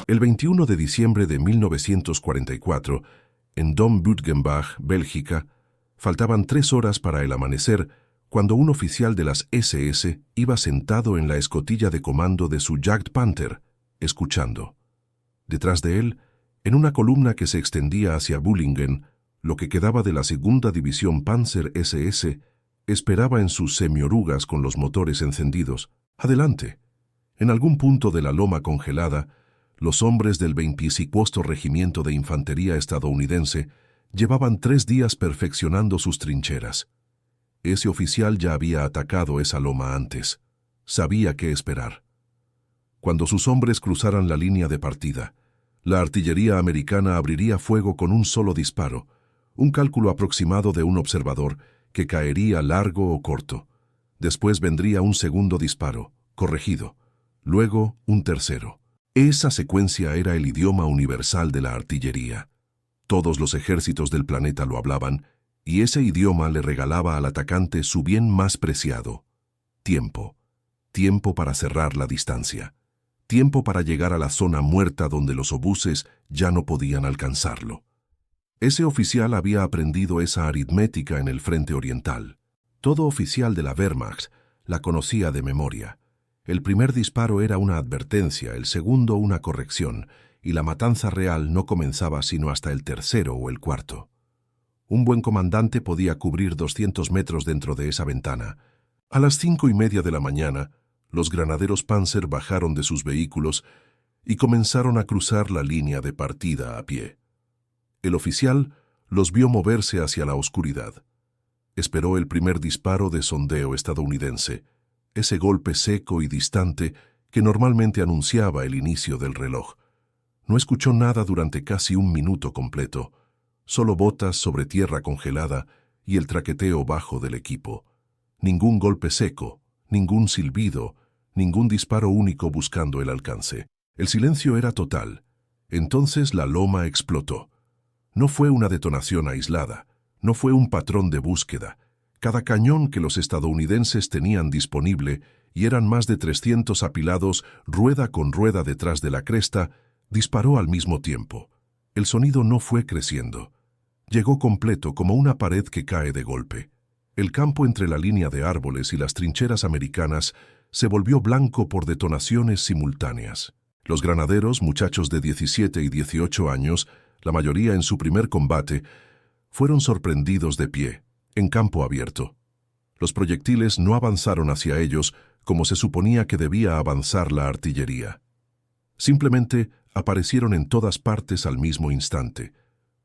El 21 de diciembre de 1944, en Dom-Butgenbach, Bélgica, faltaban 3 horas para el amanecer cuando un oficial de las SS iba sentado en la escotilla de comando de su Jagdpanther, escuchando. Detrás de él, en una columna que se extendía hacia Bullingen, lo que quedaba de la segunda división Panzer SS, esperaba en sus semiorugas con los motores encendidos. Adelante. En algún punto de la loma congelada, los hombres del 25º Regimiento de Infantería estadounidense llevaban 3 días perfeccionando sus trincheras. Ese oficial ya había atacado esa loma antes. Sabía qué esperar. Cuando sus hombres cruzaran la línea de partida, la artillería americana abriría fuego con un solo disparo, un cálculo aproximado de un observador que caería largo o corto. Después vendría un segundo disparo, corregido. Luego, un tercero. Esa secuencia era el idioma universal de la artillería. Todos los ejércitos del planeta lo hablaban, y ese idioma le regalaba al atacante su bien más preciado: tiempo. Tiempo para cerrar la distancia. Tiempo para llegar a la zona muerta donde los obuses ya no podían alcanzarlo. Ese oficial había aprendido esa aritmética en el frente oriental. Todo oficial de la Wehrmacht la conocía de memoria. El primer disparo era una advertencia, el segundo una corrección, y la matanza real no comenzaba sino hasta el tercero o el cuarto. Un buen comandante podía cubrir 200 metros dentro de esa ventana. A las 5:30 de la mañana, los granaderos Panzer bajaron de sus vehículos y comenzaron a cruzar la línea de partida a pie. El oficial los vio moverse hacia la oscuridad. Esperó el primer disparo de sondeo estadounidense, ese golpe seco y distante que normalmente anunciaba el inicio del reloj. No escuchó nada durante casi un minuto completo, solo botas sobre tierra congelada y el traqueteo bajo del equipo. Ningún golpe seco, ningún silbido, ningún disparo único buscando el alcance. El silencio era total. Entonces la loma explotó. No fue una detonación aislada, no fue un patrón de búsqueda. Cada cañón que los estadounidenses tenían disponible, y eran más de 300 apilados rueda con rueda detrás de la cresta, disparó al mismo tiempo. El sonido no fue creciendo. Llegó completo como una pared que cae de golpe. El campo entre la línea de árboles y las trincheras americanas se volvió blanco por detonaciones simultáneas. Los granaderos, muchachos de 17 y 18 años, la mayoría en su primer combate, fueron sorprendidos de pie, en campo abierto. Los proyectiles no avanzaron hacia ellos como se suponía que debía avanzar la artillería. Simplemente aparecieron en todas partes al mismo instante,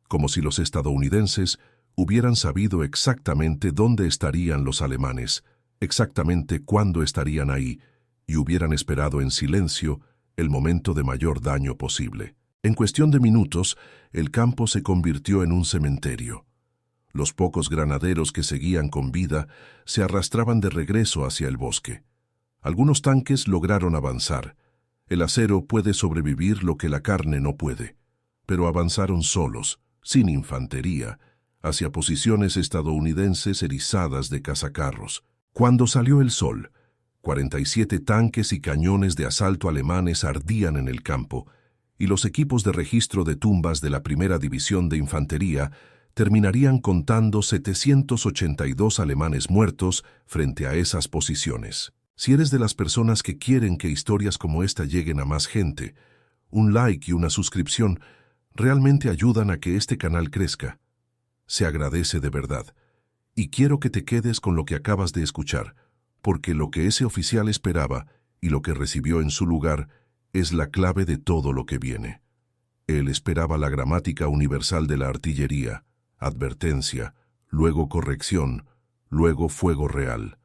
como si los estadounidenses hubieran sabido exactamente dónde estarían los alemanes, exactamente cuándo estarían ahí, y hubieran esperado en silencio el momento de mayor daño posible. En cuestión de minutos, el campo se convirtió en un cementerio. Los pocos granaderos que seguían con vida se arrastraban de regreso hacia el bosque. Algunos tanques lograron avanzar. El acero puede sobrevivir lo que la carne no puede, pero avanzaron solos, sin infantería, hacia posiciones estadounidenses erizadas de cazacarros. Cuando salió el sol, 47 tanques y cañones de asalto alemanes ardían en el campo, y los equipos de registro de tumbas de la Primera División de Infantería terminarían contando 782 alemanes muertos frente a esas posiciones. Si eres de las personas que quieren que historias como esta lleguen a más gente, un like y una suscripción realmente ayudan a que este canal crezca. Se agradece de verdad. Y quiero que te quedes con lo que acabas de escuchar, porque lo que ese oficial esperaba y lo que recibió en su lugar es la clave de todo lo que viene. Él esperaba la gramática universal de la artillería: advertencia, luego corrección, luego fuego real.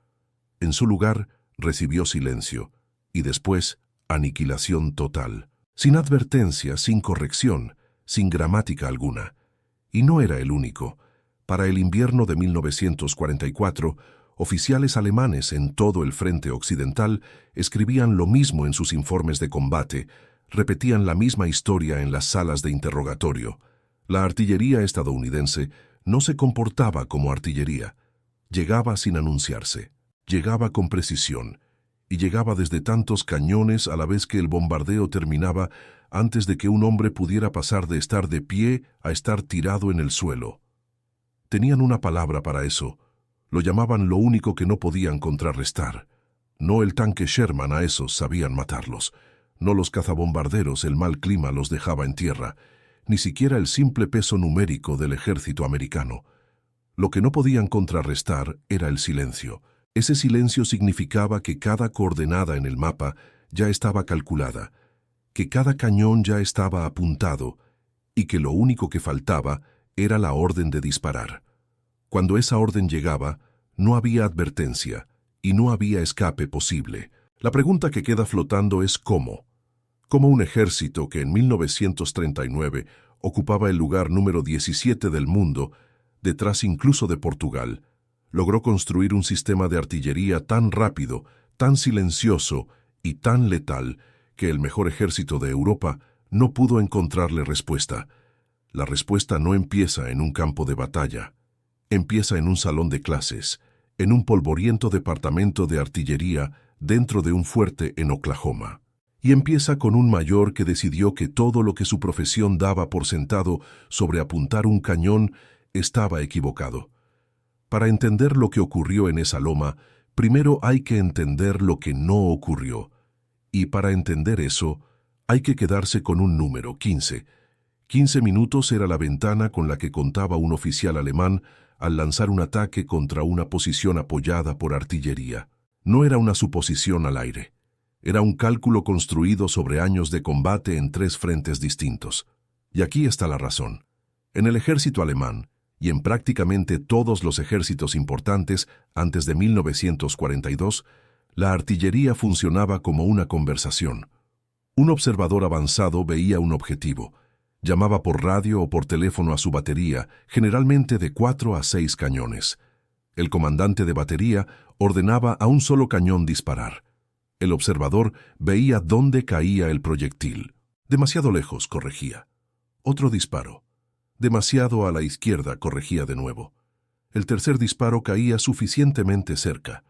En su lugar, recibió silencio, y después, aniquilación total. Sin advertencia, sin corrección, sin gramática alguna. Y no era el único. Para el invierno de 1944, oficiales alemanes en todo el frente occidental escribían lo mismo en sus informes de combate, repetían la misma historia en las salas de interrogatorio. La artillería estadounidense no se comportaba como artillería. Llegaba sin anunciarse, llegaba con precisión, y llegaba desde tantos cañones a la vez que el bombardeo terminaba antes de que un hombre pudiera pasar de estar de pie a estar tirado en el suelo. Tenían una palabra para eso. Lo llamaban lo único que no podían contrarrestar. No el tanque Sherman, a esos sabían matarlos. No los cazabombarderos, el mal clima los dejaba en tierra. Ni siquiera el simple peso numérico del ejército americano. Lo que no podían contrarrestar era el silencio. Ese silencio significaba que cada coordenada en el mapa ya estaba calculada, que cada cañón ya estaba apuntado y que lo único que faltaba era la orden de disparar. Cuando esa orden llegaba, no había advertencia y no había escape posible. La pregunta que queda flotando es ¿cómo? ¿Cómo un ejército que en 1939 ocupaba el lugar número 17 del mundo, detrás incluso de Portugal, logró construir un sistema de artillería tan rápido, tan silencioso y tan letal que el mejor ejército de Europa no pudo encontrarle respuesta? La respuesta no empieza en un campo de batalla, empieza en un salón de clases, en un polvoriento departamento de artillería dentro de un fuerte en Oklahoma. Y empieza con un mayor que decidió que todo lo que su profesión daba por sentado sobre apuntar un cañón estaba equivocado. Para entender lo que ocurrió en esa loma, primero hay que entender lo que no ocurrió. Y para entender eso, hay que quedarse con un número, 15. 15 minutos era la ventana con la que contaba un oficial alemán al lanzar un ataque contra una posición apoyada por artillería. No era una suposición al aire. Era un cálculo construido sobre años de combate en 3 frentes distintos. Y aquí está la razón. En el ejército alemán, y en prácticamente todos los ejércitos importantes antes de 1942, la artillería funcionaba como una conversación. Un observador avanzado veía un objetivo. Llamaba por radio o por teléfono a su batería, generalmente de 4 a 6 cañones. El comandante de batería ordenaba a un solo cañón disparar. El observador veía dónde caía el proyectil. Demasiado lejos, corregía. Otro disparo. Demasiado a la izquierda, corregía de nuevo. El tercer disparo caía suficientemente cerca.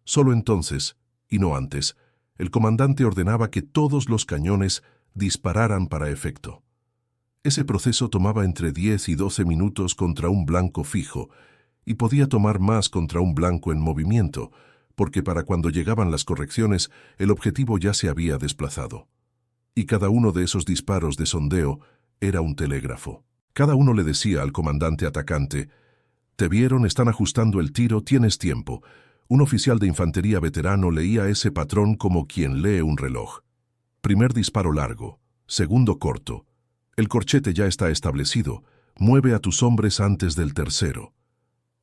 Solo entonces, y no antes, el comandante ordenaba que todos los cañones dispararan para efecto. Ese proceso tomaba entre 10 y 12 minutos contra un blanco fijo, y podía tomar más contra un blanco en movimiento, porque para cuando llegaban las correcciones, el objetivo ya se había desplazado. Y cada uno de esos disparos de sondeo era un telégrafo. Cada uno le decía al comandante atacante: «Te vieron, están ajustando el tiro, tienes tiempo». Un oficial de infantería veterano leía ese patrón como quien lee un reloj. Primer disparo largo, segundo corto. El corchete ya está establecido, mueve a tus hombres antes del tercero.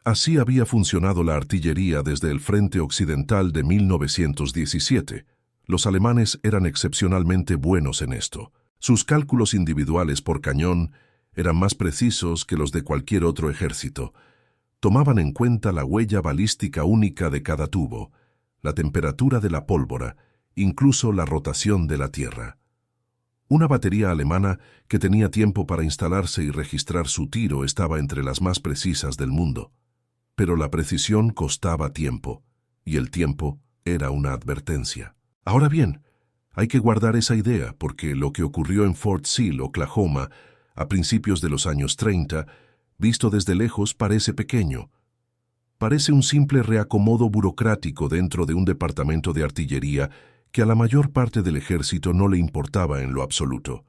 Así había funcionado la artillería desde el frente occidental de 1917. Los alemanes eran excepcionalmente buenos en esto. Sus cálculos individuales por cañón eran más precisos que los de cualquier otro ejército. Tomaban en cuenta la huella balística única de cada tubo, la temperatura de la pólvora, incluso la rotación de la tierra. Una batería alemana que tenía tiempo para instalarse y registrar su tiro estaba entre las más precisas del mundo. Pero la precisión costaba tiempo, y el tiempo era una advertencia. Ahora bien, hay que guardar esa idea porque lo que ocurrió en Fort Sill, Oklahoma, a principios de los años 30, visto desde lejos parece pequeño. Parece un simple reacomodo burocrático dentro de un departamento de artillería que a la mayor parte del ejército no le importaba en lo absoluto.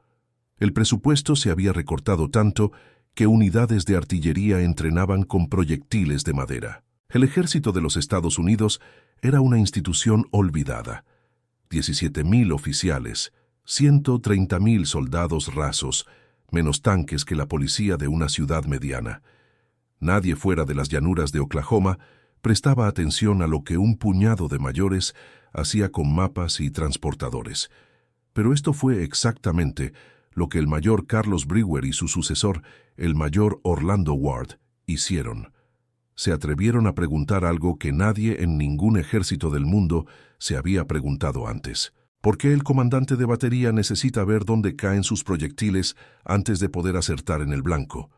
El presupuesto se había recortado tanto que unidades de artillería entrenaban con proyectiles de madera. El ejército de los Estados Unidos era una institución olvidada. 17,000 oficiales, 130,000 soldados rasos, menos tanques que la policía de una ciudad mediana. Nadie fuera de las llanuras de Oklahoma prestaba atención a lo que un puñado de mayores hacía con mapas y transportadores. Pero esto fue exactamente lo que el mayor Carlos Brewer y su sucesor, el mayor Orlando Ward, hicieron. Se atrevieron a preguntar algo que nadie en ningún ejército del mundo se había preguntado antes. ¿Por qué el comandante de batería necesita ver dónde caen sus proyectiles antes de poder acertar en el blanco?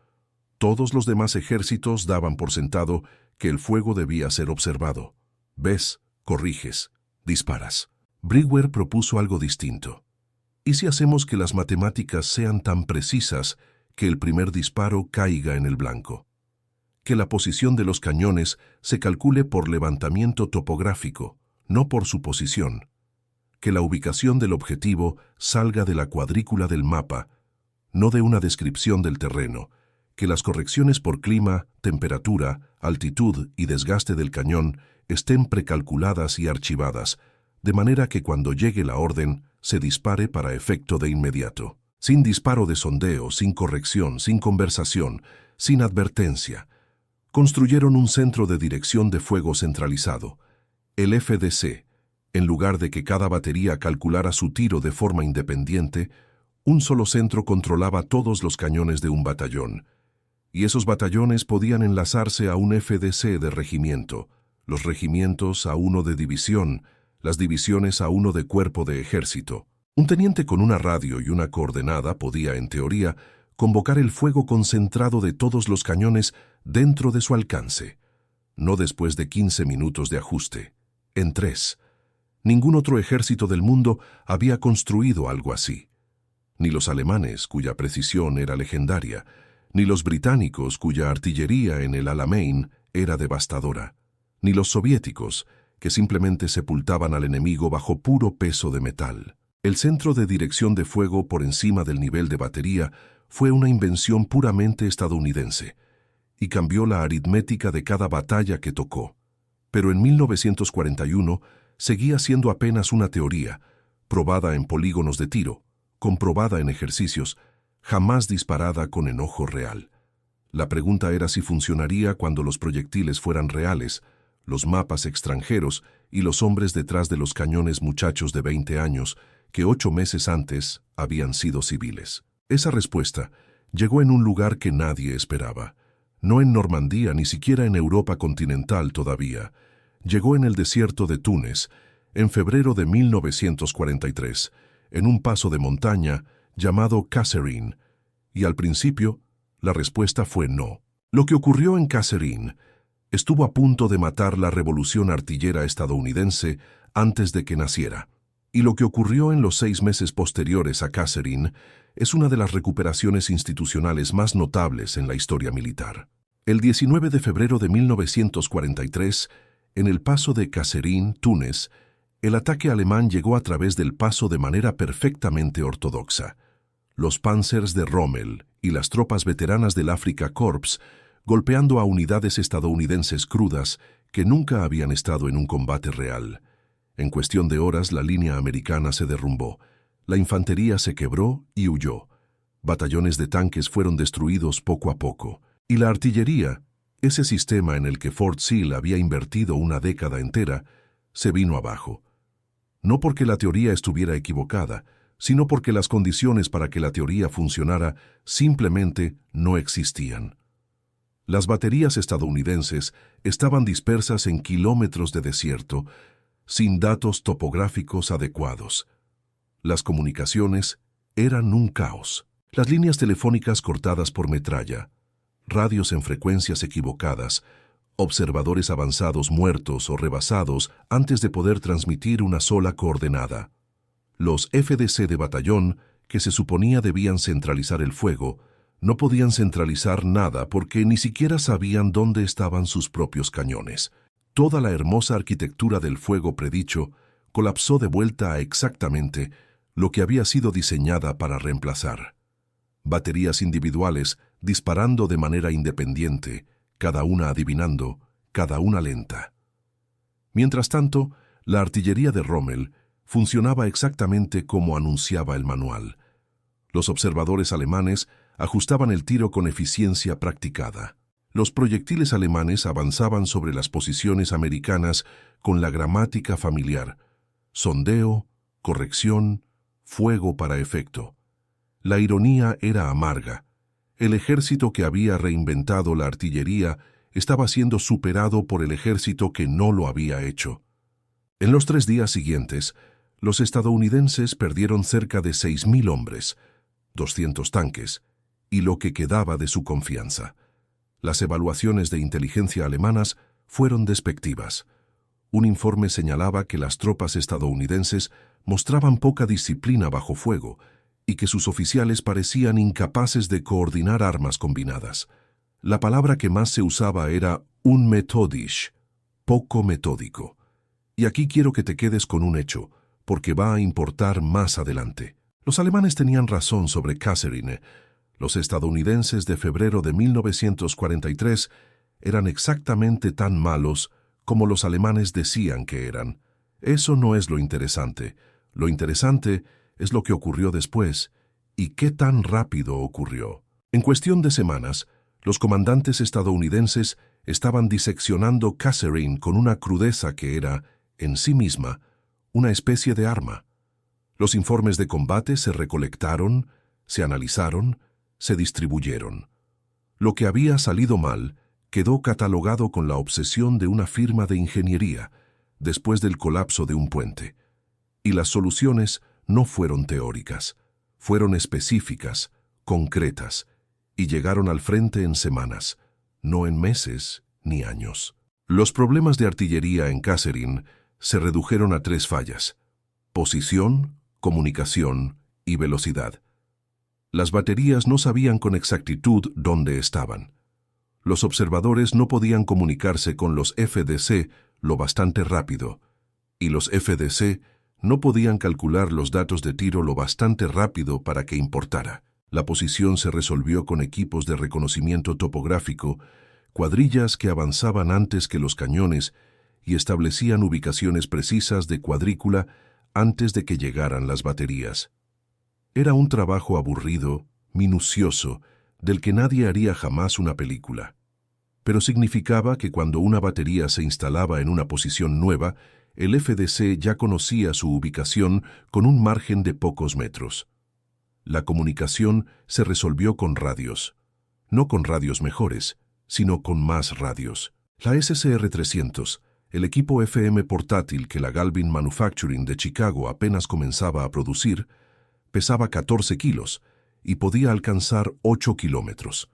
Todos los demás ejércitos daban por sentado que el fuego debía ser observado. Ves, corriges, disparas. Brewer propuso algo distinto. ¿Y si hacemos que las matemáticas sean tan precisas que el primer disparo caiga en el blanco? Que la posición de los cañones se calcule por levantamiento topográfico, no por su posición. Que la ubicación del objetivo salga de la cuadrícula del mapa, no de una descripción del terreno. Que las correcciones por clima, temperatura, altitud y desgaste del cañón estén precalculadas y archivadas, de manera que cuando llegue la orden, se dispare para efecto de inmediato. Sin disparo de sondeo, sin corrección, sin conversación, sin advertencia. Construyeron un centro de dirección de fuego centralizado, el FDC. En lugar de que cada batería calculara su tiro de forma independiente, un solo centro controlaba todos los cañones de un batallón. Y esos batallones podían enlazarse a un FDC de regimiento, los regimientos a uno de división, las divisiones a uno de cuerpo de ejército. Un teniente con una radio y una coordenada podía, en teoría, convocar el fuego concentrado de todos los cañones dentro de su alcance, no después de 15 minutos de ajuste, en 3. Ningún otro ejército del mundo había construido algo así. Ni los alemanes, cuya precisión era legendaria, ni los británicos, cuya artillería en el Alamein era devastadora, ni los soviéticos, que simplemente sepultaban al enemigo bajo puro peso de metal. El centro de dirección de fuego por encima del nivel de batería fue una invención puramente estadounidense y cambió la aritmética de cada batalla que tocó. Pero en 1941 seguía siendo apenas una teoría, probada en polígonos de tiro, comprobada en ejercicios, jamás disparada con enojo real. La pregunta era si funcionaría cuando los proyectiles fueran reales, los mapas extranjeros y los hombres detrás de los cañones, muchachos de 20 años, que 8 meses antes habían sido civiles. Esa respuesta llegó en un lugar que nadie esperaba. No en Normandía, ni siquiera en Europa continental todavía. Llegó en el desierto de Túnez, en febrero de 1943, en un paso de montaña llamado Kasserine, y al principio la respuesta fue no. Lo que ocurrió en Kasserine estuvo a punto de matar la revolución artillera estadounidense antes de que naciera. Y lo que ocurrió en los 6 meses posteriores a Kasserine es una de las recuperaciones institucionales más notables en la historia militar. El 19 de febrero de 1943, en el paso de Kasserine, Túnez, el ataque alemán llegó a través del paso de manera perfectamente ortodoxa. Los Panzers de Rommel y las tropas veteranas del Afrika Korps golpeando a unidades estadounidenses crudas que nunca habían estado en un combate real. En cuestión de horas la línea americana se derrumbó, la infantería se quebró y huyó. Batallones de tanques fueron destruidos poco a poco, y la artillería, ese sistema en el que Fort Sill había invertido una década entera, se vino abajo. No porque la teoría estuviera equivocada, sino porque las condiciones para que la teoría funcionara simplemente no existían. Las baterías estadounidenses estaban dispersas en kilómetros de desierto, sin datos topográficos adecuados. Las comunicaciones eran un caos. Las líneas telefónicas cortadas por metralla, radios en frecuencias equivocadas, observadores avanzados muertos o rebasados antes de poder transmitir una sola coordenada. Los FDC de batallón, que se suponía debían centralizar el fuego, no podían centralizar nada porque ni siquiera sabían dónde estaban sus propios cañones. Toda la hermosa arquitectura del fuego predicho colapsó de vuelta a exactamente lo que había sido diseñada para reemplazar. Baterías individuales disparando de manera independiente, cada una adivinando, cada una lenta. Mientras tanto, la artillería de Rommel funcionaba exactamente como anunciaba el manual. Los observadores alemanes ajustaban el tiro con eficiencia practicada. Los proyectiles alemanes avanzaban sobre las posiciones americanas con la gramática familiar: sondeo, corrección, fuego para efecto. La ironía era amarga. El ejército que había reinventado la artillería estaba siendo superado por el ejército que no lo había hecho. En los 3 días siguientes, los estadounidenses perdieron cerca de 6.000 hombres, 200 tanques, y lo que quedaba de su confianza. Las evaluaciones de inteligencia alemanas fueron despectivas. Un informe señalaba que las tropas estadounidenses mostraban poca disciplina bajo fuego y que sus oficiales parecían incapaces de coordinar armas combinadas. La palabra que más se usaba era unmethodisch, poco metódico. Y aquí quiero que te quedes con un hecho, porque va a importar más adelante. Los alemanes tenían razón sobre Kasserine. Los estadounidenses de febrero de 1943 eran exactamente tan malos como los alemanes decían que eran. Eso no es lo interesante. Lo interesante es lo que ocurrió después y qué tan rápido ocurrió. En cuestión de semanas, los comandantes estadounidenses estaban diseccionando Kasserine con una crudeza que era, en sí misma, una especie de arma. Los informes de combate se recolectaron, se analizaron, se distribuyeron. Lo que había salido mal quedó catalogado con la obsesión de una firma de ingeniería después del colapso de un puente. Y las soluciones no fueron teóricas, fueron específicas, concretas, y llegaron al frente en semanas, no en meses ni años. Los problemas de artillería en Kasserine se redujeron a 3 fallas: posición, comunicación y velocidad. Las baterías no sabían con exactitud dónde estaban. Los observadores no podían comunicarse con los FDC lo bastante rápido, y los FDC no podían calcular los datos de tiro lo bastante rápido para que importara. La posición se resolvió con equipos de reconocimiento topográfico, cuadrillas que avanzaban antes que los cañones y establecían ubicaciones precisas de cuadrícula antes de que llegaran las baterías. Era un trabajo aburrido, minucioso, del que nadie haría jamás una película. Pero significaba que cuando una batería se instalaba en una posición nueva, el FDC ya conocía su ubicación con un margen de pocos metros. La comunicación se resolvió con radios. No con radios mejores, sino con más radios. La SCR-300, el equipo FM portátil que la Galvin Manufacturing de Chicago apenas comenzaba a producir, pesaba 14 kilos y podía alcanzar 8 kilómetros.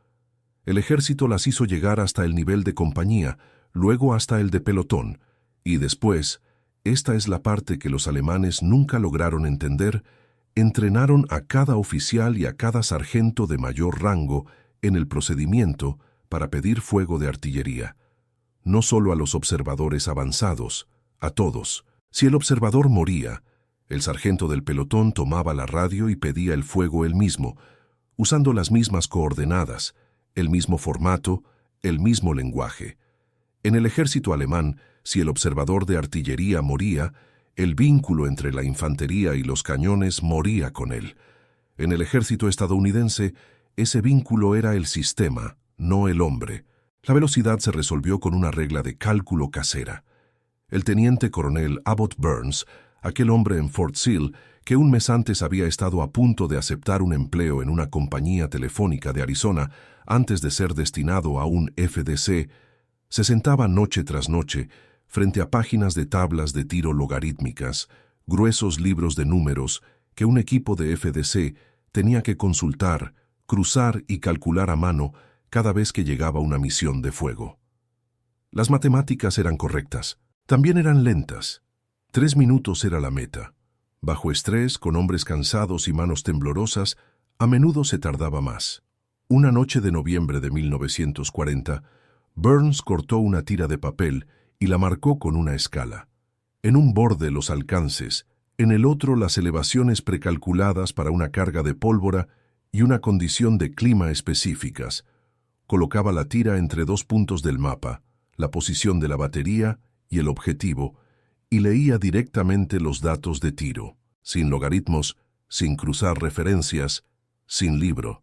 El ejército las hizo llegar hasta el nivel de compañía, luego hasta el de pelotón, y después, esta es la parte que los alemanes nunca lograron entender, entrenaron a cada oficial y a cada sargento de mayor rango en el procedimiento para pedir fuego de artillería. No solo a los observadores avanzados, a todos. Si el observador moría, el sargento del pelotón tomaba la radio y pedía el fuego él mismo, usando las mismas coordenadas, el mismo formato, el mismo lenguaje. En el ejército alemán, si el observador de artillería moría, el vínculo entre la infantería y los cañones moría con él. En el ejército estadounidense, ese vínculo era el sistema, no el hombre. La velocidad se resolvió con una regla de cálculo casera. El teniente coronel Abbott Burns, aquel hombre en Fort Sill, que un mes antes había estado a punto de aceptar un empleo en una compañía telefónica de Arizona antes de ser destinado a un FDC, se sentaba noche tras noche frente a páginas de tablas de tiro logarítmicas, gruesos libros de números que un equipo de FDC tenía que consultar, cruzar y calcular a mano cada vez que llegaba una misión de fuego. Las matemáticas eran correctas, también eran lentas. 3 minutos era la meta. Bajo estrés, con hombres cansados y manos temblorosas, a menudo se tardaba más. Una noche de noviembre de 1940, Burns cortó una tira de papel y la marcó con una escala. En un borde los alcances, en el otro las elevaciones precalculadas para una carga de pólvora y una condición de clima específicas. Colocaba la tira entre 2 puntos del mapa, la posición de la batería y el objetivo, y leía directamente los datos de tiro, sin logaritmos, sin cruzar referencias, sin libro.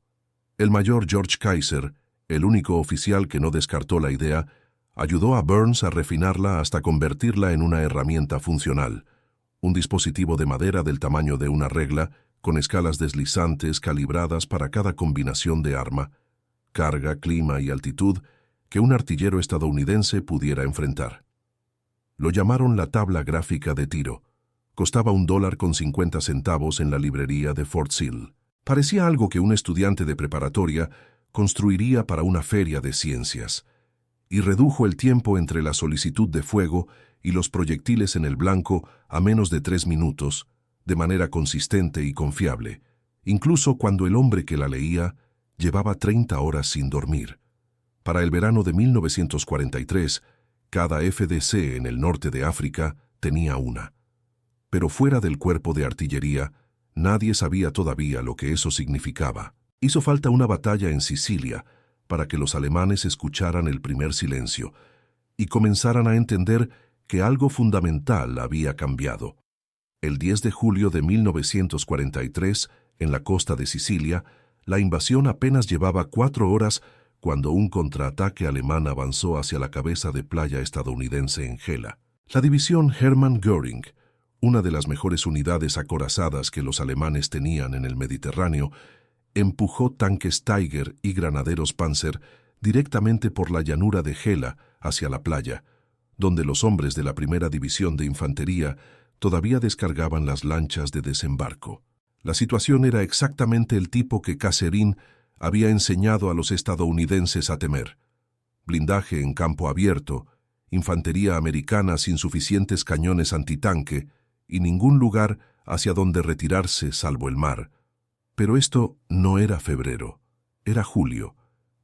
El mayor George Kaiser, el único oficial que no descartó la idea, ayudó a Burns a refinarla hasta convertirla en una herramienta funcional, un dispositivo de madera del tamaño de una regla, con escalas deslizantes calibradas para cada combinación de arma, carga, clima y altitud que un artillero estadounidense pudiera enfrentar. Lo llamaron la tabla gráfica de tiro. Costaba $1.50 en la librería de Fort Sill. Parecía algo que un estudiante de preparatoria construiría para una feria de ciencias, y redujo el tiempo entre la solicitud de fuego y los proyectiles en el blanco a menos de 3 minutos, de manera consistente y confiable, incluso cuando el hombre que la leía llevaba 30 horas sin dormir. Para el verano de 1943, cada FDC en el norte de África tenía una. Pero fuera del cuerpo de artillería, nadie sabía todavía lo que eso significaba. Hizo falta una batalla en Sicilia para que los alemanes escucharan el primer silencio y comenzaran a entender que algo fundamental había cambiado. El 10 de julio de 1943, en la costa de Sicilia, la invasión apenas llevaba 4 horas cuando un contraataque alemán avanzó hacia la cabeza de playa estadounidense en Gela. La división Hermann Göring, una de las mejores unidades acorazadas que los alemanes tenían en el Mediterráneo, empujó tanques Tiger y granaderos Panzer directamente por la llanura de Gela hacia la playa, donde los hombres de la primera división de infantería todavía descargaban las lanchas de desembarco. La situación era exactamente el tipo que Catherine había enseñado a los estadounidenses a temer. Blindaje en campo abierto, infantería americana sin suficientes cañones antitanque y ningún lugar hacia donde retirarse salvo el mar. Pero esto no era febrero, era julio,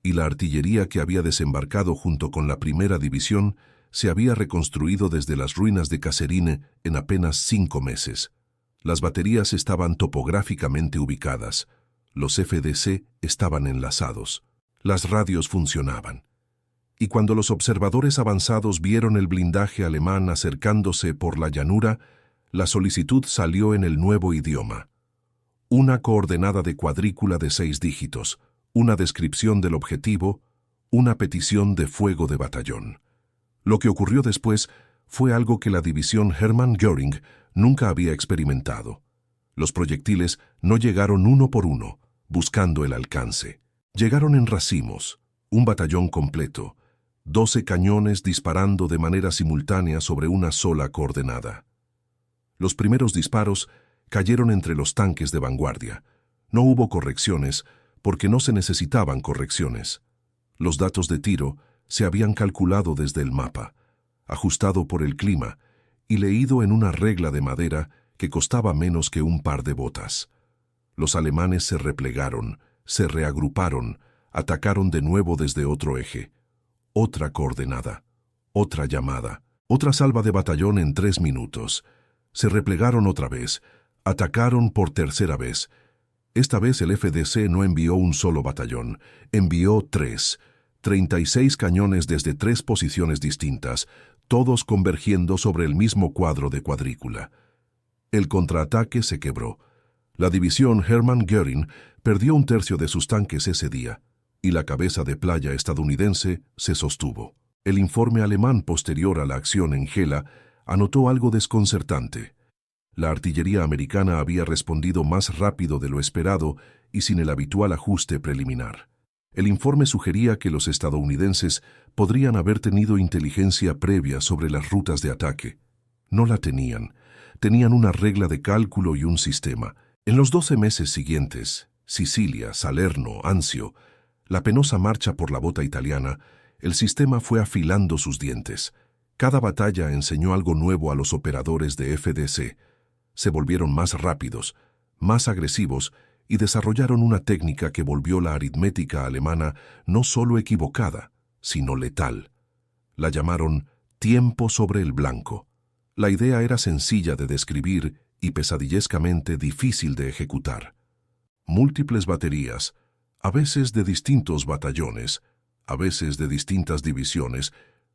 y la artillería que había desembarcado junto con la primera división se había reconstruido desde las ruinas de Catherine en apenas 5 meses. Las baterías estaban topográficamente ubicadas, los FDC estaban enlazados, las radios funcionaban. Y cuando los observadores avanzados vieron el blindaje alemán acercándose por la llanura, la solicitud salió en el nuevo idioma. Una coordenada de cuadrícula de 6 dígitos, una descripción del objetivo, una petición de fuego de batallón. Lo que ocurrió después fue algo que la división Hermann Göring nunca había experimentado. Los proyectiles no llegaron uno por uno, buscando el alcance. Llegaron en racimos, un batallón completo, 12 cañones disparando de manera simultánea sobre una sola coordenada. Los primeros disparos cayeron entre los tanques de vanguardia. No hubo correcciones, porque no se necesitaban correcciones. Los datos de tiro se habían calculado desde el mapa, ajustado por el clima y leído en una regla de madera que costaba menos que un par de botas. Los alemanes se replegaron, se reagruparon, atacaron de nuevo desde otro eje. Otra coordenada, otra llamada, otra salva de batallón en 3 minutos. Se replegaron otra vez, atacaron por tercera vez. Esta vez el FDC no envió un solo batallón, envió 3, 36 cañones desde 3 posiciones distintas, todos convergiendo sobre el mismo cuadro de cuadrícula. El contraataque se quebró. La división Hermann Göring perdió 1/3 de sus tanques ese día, y la cabeza de playa estadounidense se sostuvo. El informe alemán posterior a la acción en Gela anotó algo desconcertante. La artillería americana había respondido más rápido de lo esperado y sin el habitual ajuste preliminar. El informe sugería que los estadounidenses podrían haber tenido inteligencia previa sobre las rutas de ataque. No la tenían. Tenían una regla de cálculo y un sistema. En los 12 meses siguientes, Sicilia, Salerno, Anzio, la penosa marcha por la bota italiana, el sistema fue afilando sus dientes. Cada batalla enseñó algo nuevo a los operadores de FDC. Se volvieron más rápidos, más agresivos y desarrollaron una técnica que volvió la aritmética alemana no solo equivocada, sino letal. La llamaron tiempo sobre el blanco. La idea era sencilla de describir y pesadillescamente difícil de ejecutar. Múltiples baterías, a veces de distintos batallones, a veces de distintas divisiones,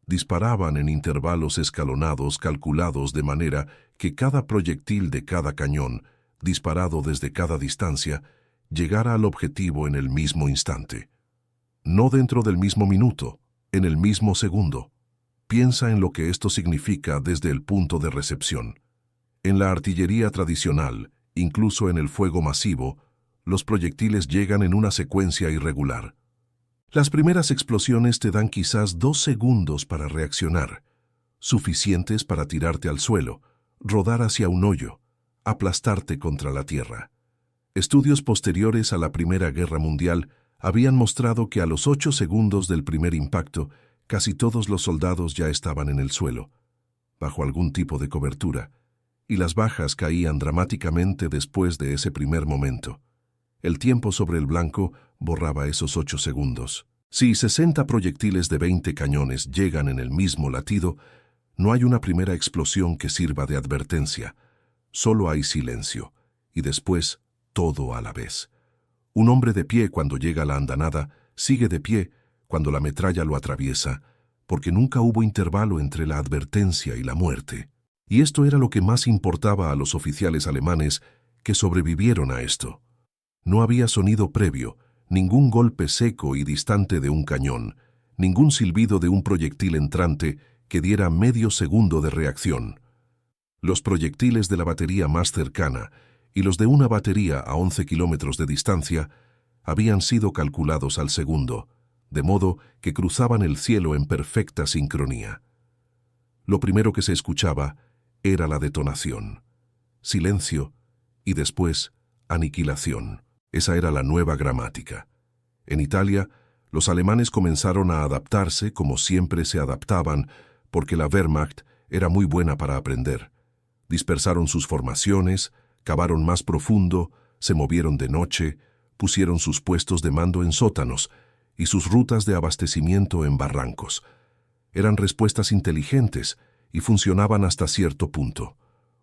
disparaban en intervalos escalonados calculados de manera que cada proyectil de cada cañón, disparado desde cada distancia, llegara al objetivo en el mismo instante. No dentro del mismo minuto, en el mismo segundo. Piensa en lo que esto significa desde el punto de recepción. En la artillería tradicional, incluso en el fuego masivo, los proyectiles llegan en una secuencia irregular. Las primeras explosiones te dan quizás 2 segundos para reaccionar, suficientes para tirarte al suelo, rodar hacia un hoyo, aplastarte contra la tierra. Estudios posteriores a la Primera Guerra Mundial habían mostrado que a los 8 segundos del primer impacto, casi todos los soldados ya estaban en el suelo. bajo algún tipo de cobertura, y las bajas caían dramáticamente después de ese primer momento. El tiempo sobre el blanco borraba esos 8 segundos. Si 60 proyectiles de 20 cañones llegan en el mismo latido, no hay una primera explosión que sirva de advertencia. Solo hay silencio, y después todo a la vez. Un hombre de pie cuando llega la andanada sigue de pie cuando la metralla lo atraviesa, porque nunca hubo intervalo entre la advertencia y la muerte. Y esto era lo que más importaba a los oficiales alemanes que sobrevivieron a esto. No había sonido previo, ningún golpe seco y distante de un cañón, ningún silbido de un proyectil entrante que diera medio segundo de reacción. Los proyectiles de la batería más cercana y los de una batería a 11 kilómetros de distancia habían sido calculados al segundo, de modo que cruzaban el cielo en perfecta sincronía. Lo primero que se escuchaba era la detonación, silencio y después aniquilación. Esa era la nueva gramática. En Italia, los alemanes comenzaron a adaptarse como siempre se adaptaban, porque la Wehrmacht era muy buena para aprender. Dispersaron sus formaciones, cavaron más profundo, se movieron de noche, pusieron sus puestos de mando en sótanos y sus rutas de abastecimiento en barrancos. Eran respuestas inteligentes y funcionaban hasta cierto punto.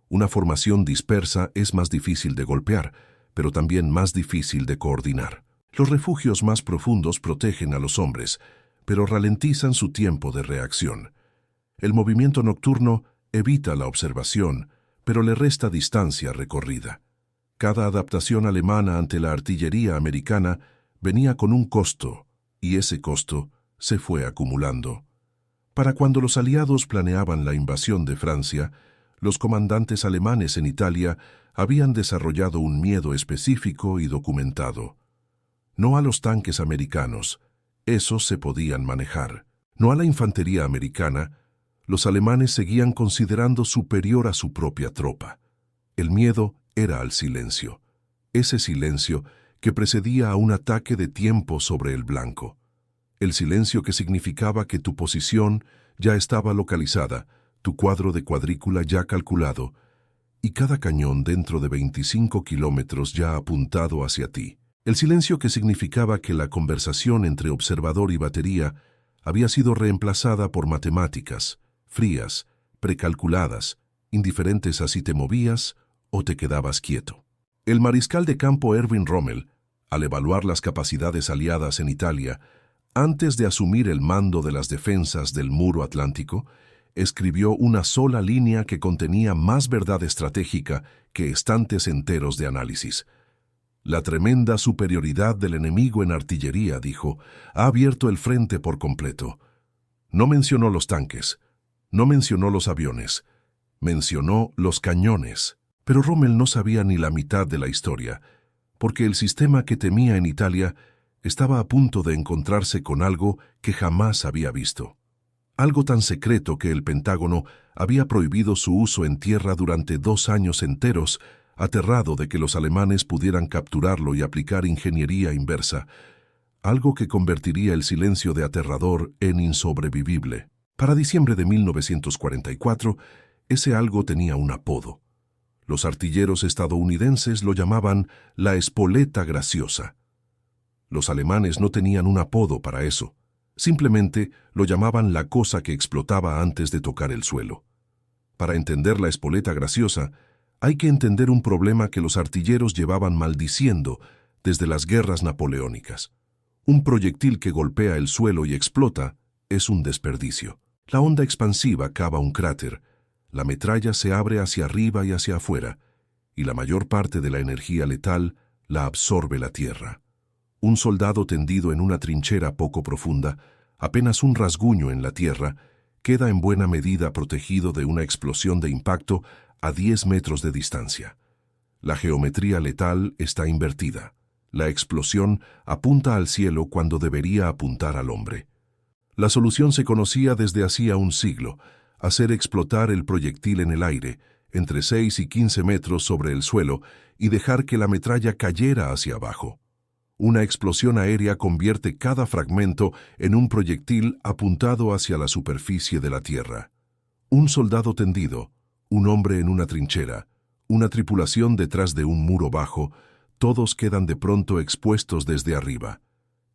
Una formación dispersa es más difícil de golpear, pero también más difícil de coordinar. Los refugios más profundos protegen a los hombres, pero ralentizan su tiempo de reacción. El movimiento nocturno evita la observación, pero le resta distancia recorrida. Cada adaptación alemana ante la artillería americana venía con un costo, y ese costo se fue acumulando. Para cuando los aliados planeaban la invasión de Francia, los comandantes alemanes en Italia habían desarrollado un miedo específico y documentado. No a los tanques americanos, esos se podían manejar. No a la infantería americana, los alemanes seguían considerando superior a su propia tropa. El miedo era al silencio, ese silencio que precedía a un ataque de tiempo sobre el blanco. El silencio que significaba que tu posición ya estaba localizada, tu cuadro de cuadrícula ya calculado, y cada cañón dentro de 25 kilómetros ya apuntado hacia ti. El silencio que significaba que la conversación entre observador y batería había sido reemplazada por matemáticas, frías, precalculadas, indiferentes a si te movías o te quedabas quieto. El mariscal de campo Erwin Rommel, al evaluar las capacidades aliadas en Italia, antes de asumir el mando de las defensas del muro atlántico, escribió una sola línea que contenía más verdad estratégica que estantes enteros de análisis. La tremenda superioridad del enemigo en artillería, dijo, ha abierto el frente por completo. No mencionó los tanques, no mencionó los aviones, mencionó los cañones. Pero Rommel no sabía ni la mitad de la historia, porque el sistema que temía en Italia estaba a punto de encontrarse con algo que jamás había visto. Algo tan secreto que el Pentágono había prohibido su uso en tierra durante 2 años enteros, aterrado de que los alemanes pudieran capturarlo y aplicar ingeniería inversa, algo que convertiría el silencio de aterrador en insobrevivible. Para diciembre de 1944, ese algo tenía un apodo. Los artilleros estadounidenses lo llamaban la espoleta graciosa. Los alemanes no tenían un apodo para eso. Simplemente lo llamaban la cosa que explotaba antes de tocar el suelo. Para entender la espoleta graciosa, hay que entender un problema que los artilleros llevaban maldiciendo desde las guerras napoleónicas. Un proyectil que golpea el suelo y explota es un desperdicio. La onda expansiva cava un cráter, la metralla se abre hacia arriba y hacia afuera, y la mayor parte de la energía letal la absorbe la tierra. Un soldado tendido en una trinchera poco profunda, apenas un rasguño en la tierra, queda en buena medida protegido de una explosión de impacto a 10 metros de distancia. La geometría letal está invertida. La explosión apunta al cielo cuando debería apuntar al hombre. La solución se conocía desde hacía un siglo: hacer explotar el proyectil en el aire, entre 6 y 15 metros sobre el suelo, y dejar que la metralla cayera hacia abajo. Una explosión aérea convierte cada fragmento en un proyectil apuntado hacia la superficie de la Tierra. Un soldado tendido, un hombre en una trinchera, una tripulación detrás de un muro bajo, todos quedan de pronto expuestos desde arriba.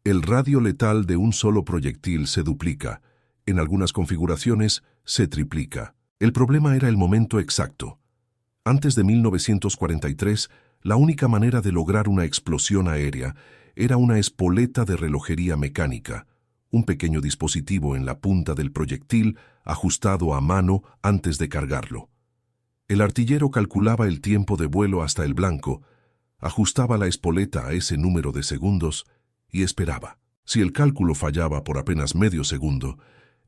El radio letal de un solo proyectil se duplica, en algunas configuraciones se triplica. El problema era el momento exacto. Antes de 1943, la única manera de lograr una explosión aérea era una espoleta de relojería mecánica, un pequeño dispositivo en la punta del proyectil ajustado a mano antes de cargarlo. El artillero calculaba el tiempo de vuelo hasta el blanco, ajustaba la espoleta a ese número de segundos y esperaba. Si el cálculo fallaba por apenas medio segundo,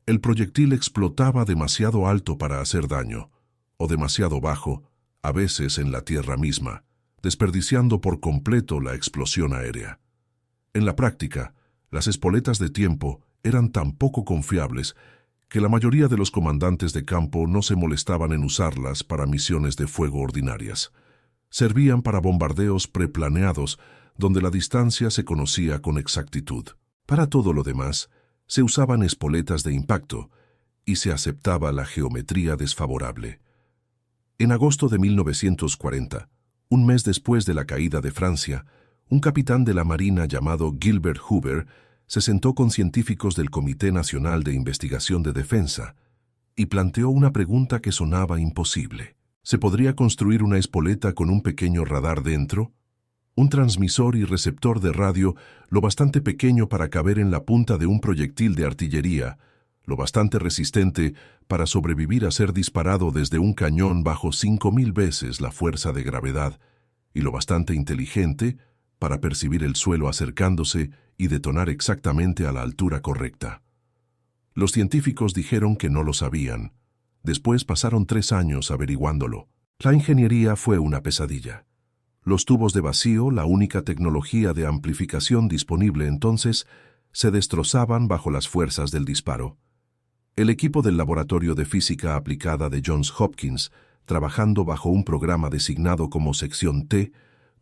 el proyectil explotaba demasiado alto para hacer daño, o demasiado bajo, a veces en la tierra misma, desperdiciando por completo la explosión aérea. En la práctica, las espoletas de tiempo eran tan poco confiables que la mayoría de los comandantes de campo no se molestaban en usarlas para misiones de fuego ordinarias. Servían para bombardeos preplaneados, donde la distancia se conocía con exactitud. Para todo lo demás, se usaban espoletas de impacto y se aceptaba la geometría desfavorable. En agosto de 1940, un mes después de la caída de Francia, un capitán de la Marina llamado Gilbert Hoover se sentó con científicos del Comité Nacional de Investigación de Defensa y planteó una pregunta que sonaba imposible. ¿Se podría construir una espoleta con un pequeño radar dentro? Un transmisor y receptor de radio lo bastante pequeño para caber en la punta de un proyectil de artillería, lo bastante resistente para sobrevivir a ser disparado desde un cañón bajo 5.000 veces la fuerza de gravedad, y lo bastante inteligente para percibir el suelo acercándose y detonar exactamente a la altura correcta. Los científicos dijeron que no lo sabían. Después pasaron 3 años averiguándolo. La ingeniería fue una pesadilla. Los tubos de vacío, la única tecnología de amplificación disponible entonces, se destrozaban bajo las fuerzas del disparo. El equipo del Laboratorio de Física Aplicada de Johns Hopkins, trabajando bajo un programa designado como Sección T,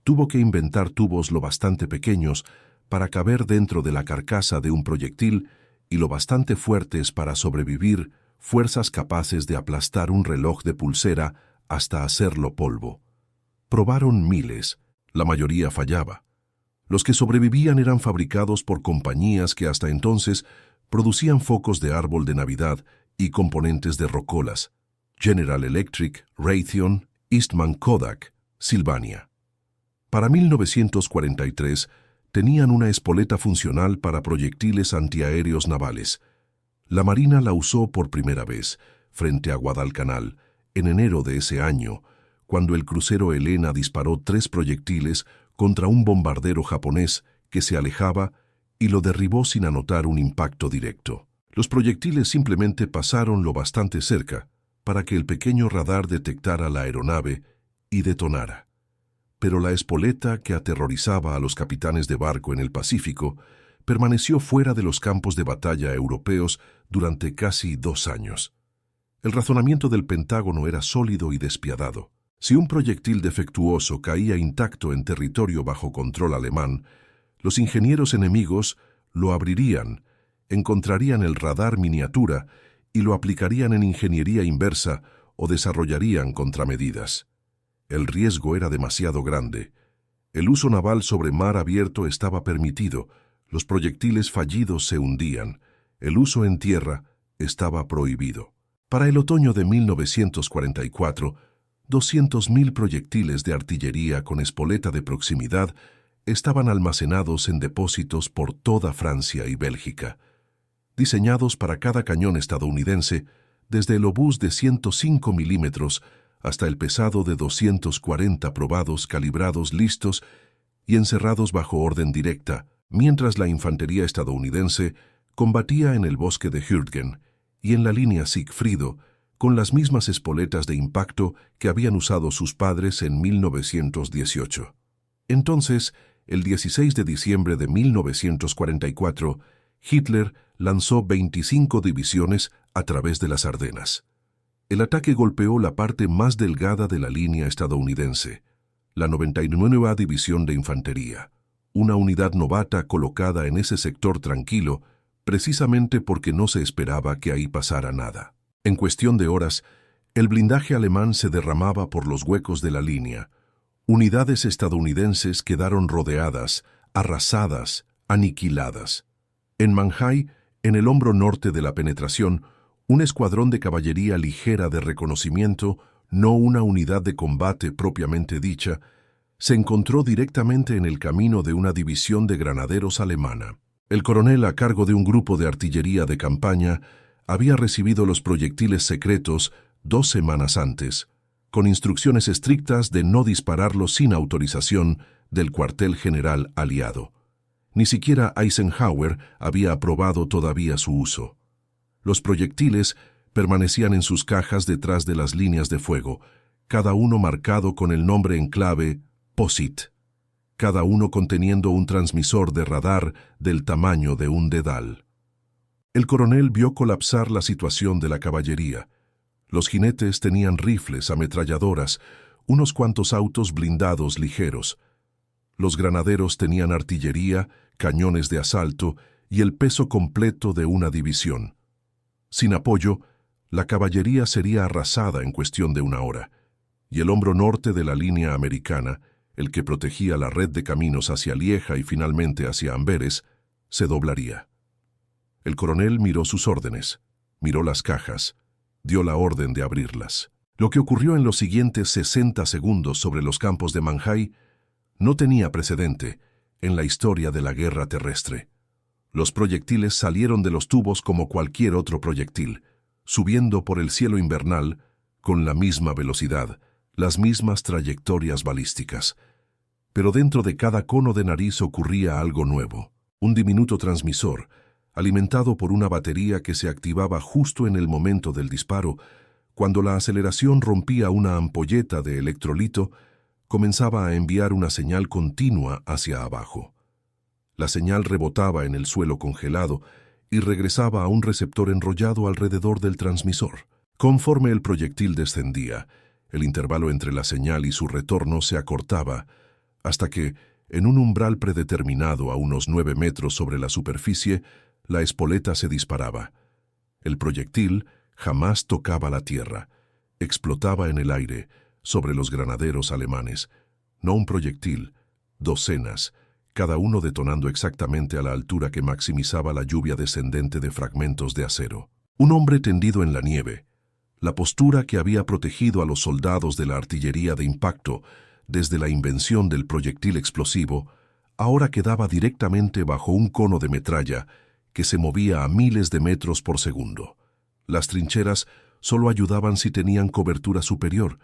tuvo que inventar tubos lo bastante pequeños para caber dentro de la carcasa de un proyectil y lo bastante fuertes para sobrevivir fuerzas capaces de aplastar un reloj de pulsera hasta hacerlo polvo. Probaron miles, la mayoría fallaba. Los que sobrevivían eran fabricados por compañías que hasta entonces producían focos de árbol de Navidad y componentes de rocolas: General Electric, Raytheon, Eastman Kodak, Sylvania. Para 1943 tenían una espoleta funcional para proyectiles antiaéreos navales. La Marina la usó por primera vez, frente a Guadalcanal, en enero de ese año, cuando el crucero Helena disparó 3 proyectiles contra un bombardero japonés que se alejaba y lo derribó sin anotar un impacto directo. Los proyectiles simplemente pasaron lo bastante cerca para que el pequeño radar detectara la aeronave y detonara. Pero la espoleta que aterrorizaba a los capitanes de barco en el Pacífico permaneció fuera de los campos de batalla europeos durante casi 2 años. El razonamiento del Pentágono era sólido y despiadado. Si un proyectil defectuoso caía intacto en territorio bajo control alemán, los ingenieros enemigos lo abrirían, encontrarían el radar miniatura y lo aplicarían en ingeniería inversa o desarrollarían contramedidas. El riesgo era demasiado grande. El uso naval sobre mar abierto estaba permitido, los proyectiles fallidos se hundían, el uso en tierra estaba prohibido. Para el otoño de 1944, 200.000 proyectiles de artillería con espoleta de proximidad estaban almacenados en depósitos por toda Francia y Bélgica, diseñados para cada cañón estadounidense, desde el obús de 105 milímetros hasta el pesado de 240 probados, calibrados, listos y encerrados bajo orden directa, mientras la infantería estadounidense combatía en el bosque de Hürtgen y en la línea Sigfrido con las mismas espoletas de impacto que habían usado sus padres en 1918. Entonces, el 16 de diciembre de 1944, Hitler lanzó 25 divisiones a través de las Ardenas. El ataque golpeó la parte más delgada de la línea estadounidense, la 99ª División de Infantería, una unidad novata colocada en ese sector tranquilo, precisamente porque no se esperaba que ahí pasara nada. En cuestión de horas, el blindaje alemán se derramaba por los huecos de la línea. Unidades estadounidenses quedaron rodeadas, arrasadas, aniquiladas. En Manhai, en el hombro norte de la penetración, un escuadrón de caballería ligera de reconocimiento, no una unidad de combate propiamente dicha, se encontró directamente en el camino de una división de granaderos alemana. El coronel, a cargo de un grupo de artillería de campaña, había recibido los proyectiles secretos 2 semanas antes, con instrucciones estrictas de no dispararlos sin autorización del cuartel general aliado. Ni siquiera Eisenhower había aprobado todavía su uso. Los proyectiles permanecían en sus cajas detrás de las líneas de fuego, cada uno marcado con el nombre en clave POSIT, cada uno conteniendo un transmisor de radar del tamaño de un dedal. El coronel vio colapsar la situación de la caballería. Los jinetes tenían rifles, ametralladoras, unos cuantos autos blindados ligeros. Los granaderos tenían artillería, cañones de asalto y el peso completo de una división. Sin apoyo, la caballería sería arrasada en cuestión de una hora, y el hombro norte de la línea americana, el que protegía la red de caminos hacia Lieja y finalmente hacia Amberes, se doblaría. El coronel miró sus órdenes, miró las cajas, dio la orden de abrirlas. Lo que ocurrió en los siguientes 60 segundos sobre los campos de Manhai no tenía precedente en la historia de la guerra terrestre. Los proyectiles salieron de los tubos como cualquier otro proyectil, subiendo por el cielo invernal con la misma velocidad, las mismas trayectorias balísticas. Pero dentro de cada cono de nariz ocurría algo nuevo. Un diminuto transmisor, alimentado por una batería que se activaba justo en el momento del disparo, cuando la aceleración rompía una ampolleta de electrolito, comenzaba a enviar una señal continua hacia abajo. La señal rebotaba en el suelo congelado y regresaba a un receptor enrollado alrededor del transmisor. Conforme el proyectil descendía, el intervalo entre la señal y su retorno se acortaba, hasta que, en un umbral predeterminado a unos 9 metros sobre la superficie, la espoleta se disparaba. El proyectil jamás tocaba la tierra, explotaba en el aire, sobre los granaderos alemanes. No un proyectil, docenas, cada uno detonando exactamente a la altura que maximizaba la lluvia descendente de fragmentos de acero. Un hombre tendido en la nieve, la postura que había protegido a los soldados de la artillería de impacto desde la invención del proyectil explosivo, ahora quedaba directamente bajo un cono de metralla que se movía a miles de metros por segundo. Las trincheras solo ayudaban si tenían cobertura superior,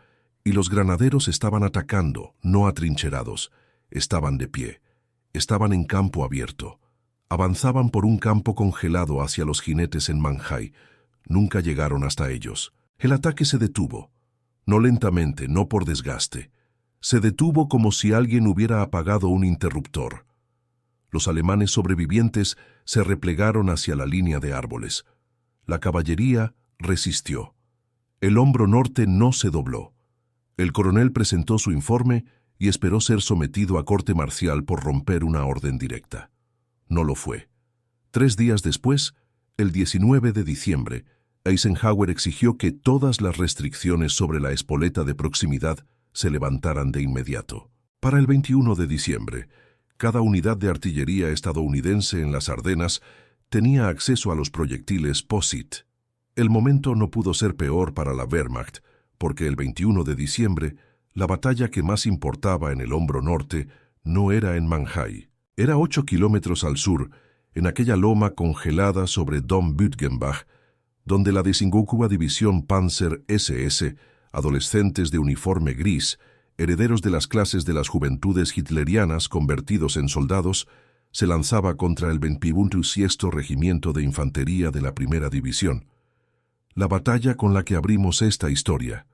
y los granaderos estaban atacando, no atrincherados, estaban de pie, estaban en campo abierto. Avanzaban por un campo congelado hacia los jinetes en Manhai. Nunca llegaron hasta ellos. El ataque se detuvo, no lentamente, no por desgaste. Se detuvo como si alguien hubiera apagado un interruptor. Los alemanes sobrevivientes se replegaron hacia la línea de árboles. La caballería resistió. El hombro norte no se dobló. El coronel presentó su informe y esperó ser sometido a corte marcial por romper una orden directa. No lo fue. 3 días después, el 19 de diciembre, Eisenhower exigió que todas las restricciones sobre la espoleta de proximidad se levantaran de inmediato. Para el 21 de diciembre, cada unidad de artillería estadounidense en las Ardenas tenía acceso a los proyectiles POSIT. El momento no pudo ser peor para la Wehrmacht, porque el 21 de diciembre, la batalla que más importaba en el hombro norte no era en Manhai. Era 8 kilómetros al sur, en aquella loma congelada sobre Dom Bütgenbach, donde la 15ª División Panzer SS, adolescentes de uniforme gris, herederos de las clases de las juventudes hitlerianas convertidos en soldados, se lanzaba contra el 26º Regimiento de Infantería de la Primera División. La batalla con la que abrimos esta historia.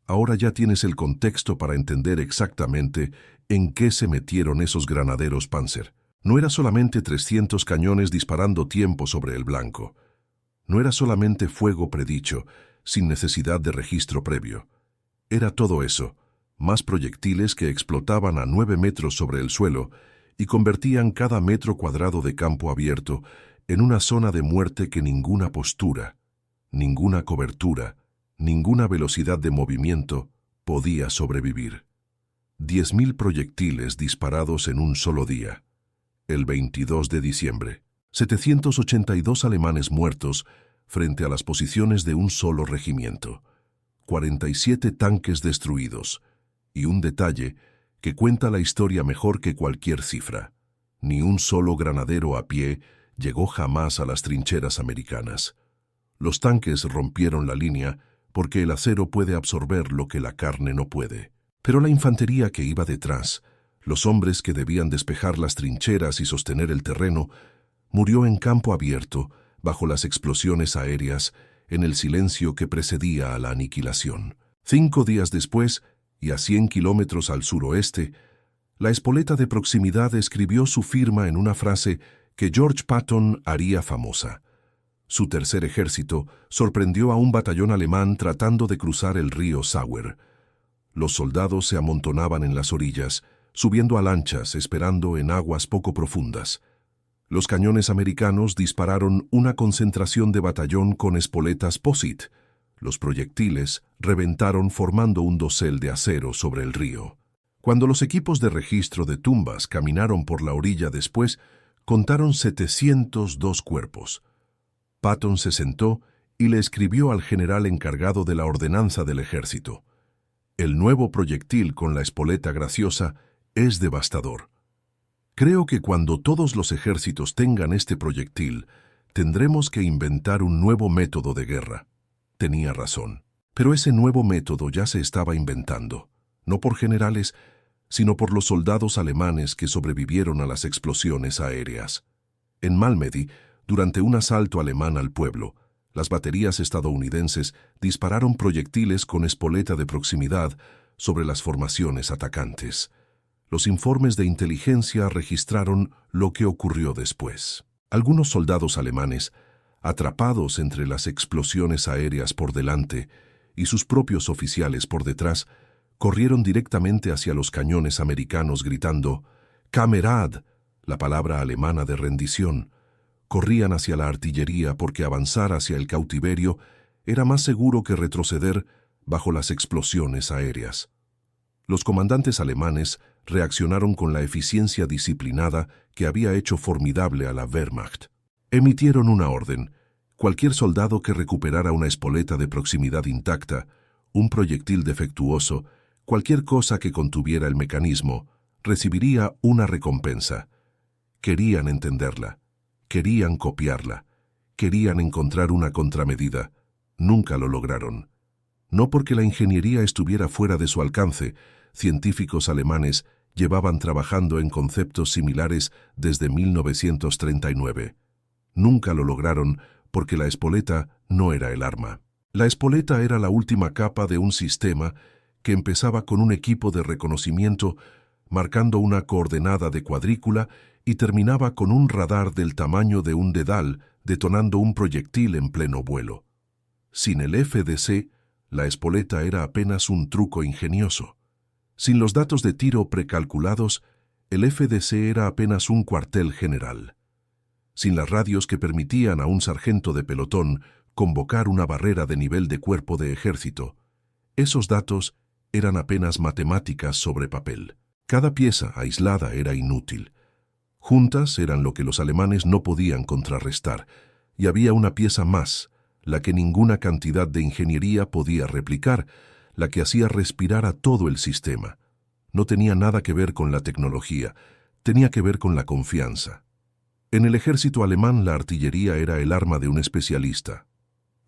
Ahora ya tienes el contexto para entender exactamente en qué se metieron esos granaderos Panzer. No era solamente 300 cañones disparando tiempo sobre el blanco. No era solamente fuego predicho, sin necesidad de registro previo. Era todo eso, más proyectiles que explotaban a 9 metros sobre el suelo y convertían cada metro cuadrado de campo abierto en una zona de muerte que ninguna postura, ninguna cobertura, ninguna velocidad de movimiento podía sobrevivir. 10.000 proyectiles disparados en un solo día. El 22 de diciembre, 782 alemanes muertos frente a las posiciones de un solo regimiento. 47 tanques destruidos. Y un detalle que cuenta la historia mejor que cualquier cifra. Ni un solo granadero a pie llegó jamás a las trincheras americanas. Los tanques rompieron la línea porque el acero puede absorber lo que la carne no puede. Pero la infantería que iba detrás, los hombres que debían despejar las trincheras y sostener el terreno, murió en campo abierto, bajo las explosiones aéreas, en el silencio que precedía a la aniquilación. 5 días después, y a 100 kilómetros al suroeste, la espoleta de proximidad escribió su firma en una frase que George Patton haría famosa. Su tercer ejército sorprendió a un batallón alemán tratando de cruzar el río Sauer. Los soldados se amontonaban en las orillas, subiendo a lanchas, esperando en aguas poco profundas. Los cañones americanos dispararon una concentración de batallón con espoletas POSIT. Los proyectiles reventaron formando un dosel de acero sobre el río. Cuando los equipos de registro de tumbas caminaron por la orilla después, contaron 702 cuerpos. Patton se sentó y le escribió al general encargado de la ordenanza del ejército. El nuevo proyectil con la espoleta graciosa es devastador. Creo que cuando todos los ejércitos tengan este proyectil, tendremos que inventar un nuevo método de guerra. Tenía razón. Pero ese nuevo método ya se estaba inventando, no por generales, sino por los soldados alemanes que sobrevivieron a las explosiones aéreas. En Malmedy, durante un asalto alemán al pueblo, las baterías estadounidenses dispararon proyectiles con espoleta de proximidad sobre las formaciones atacantes. Los informes de inteligencia registraron lo que ocurrió después. Algunos soldados alemanes, atrapados entre las explosiones aéreas por delante y sus propios oficiales por detrás, corrieron directamente hacia los cañones americanos gritando «Kamerad», la palabra alemana de rendición. Corrían hacia la artillería porque avanzar hacia el cautiverio era más seguro que retroceder bajo las explosiones aéreas. Los comandantes alemanes reaccionaron con la eficiencia disciplinada que había hecho formidable a la Wehrmacht. Emitieron una orden. Cualquier soldado que recuperara una espoleta de proximidad intacta, un proyectil defectuoso, cualquier cosa que contuviera el mecanismo, recibiría una recompensa. Querían entenderla, querían copiarla, querían encontrar una contramedida. Nunca lo lograron. No porque la ingeniería estuviera fuera de su alcance, científicos alemanes llevaban trabajando en conceptos similares desde 1939. Nunca lo lograron porque la espoleta no era el arma. La espoleta era la última capa de un sistema que empezaba con un equipo de reconocimiento marcando una coordenada de cuadrícula y terminaba con un radar del tamaño de un dedal detonando un proyectil en pleno vuelo. Sin el FDC, la espoleta era apenas un truco ingenioso. Sin los datos de tiro precalculados, el FDC era apenas un cuartel general. Sin las radios que permitían a un sargento de pelotón convocar una barrera de nivel de cuerpo de ejército, esos datos eran apenas matemáticas sobre papel. Cada pieza aislada era inútil. Juntas eran lo que los alemanes no podían contrarrestar, y había una pieza más, la que ninguna cantidad de ingeniería podía replicar, la que hacía respirar a todo el sistema. No tenía nada que ver con la tecnología, tenía que ver con la confianza. En el ejército alemán la artillería era el arma de un especialista.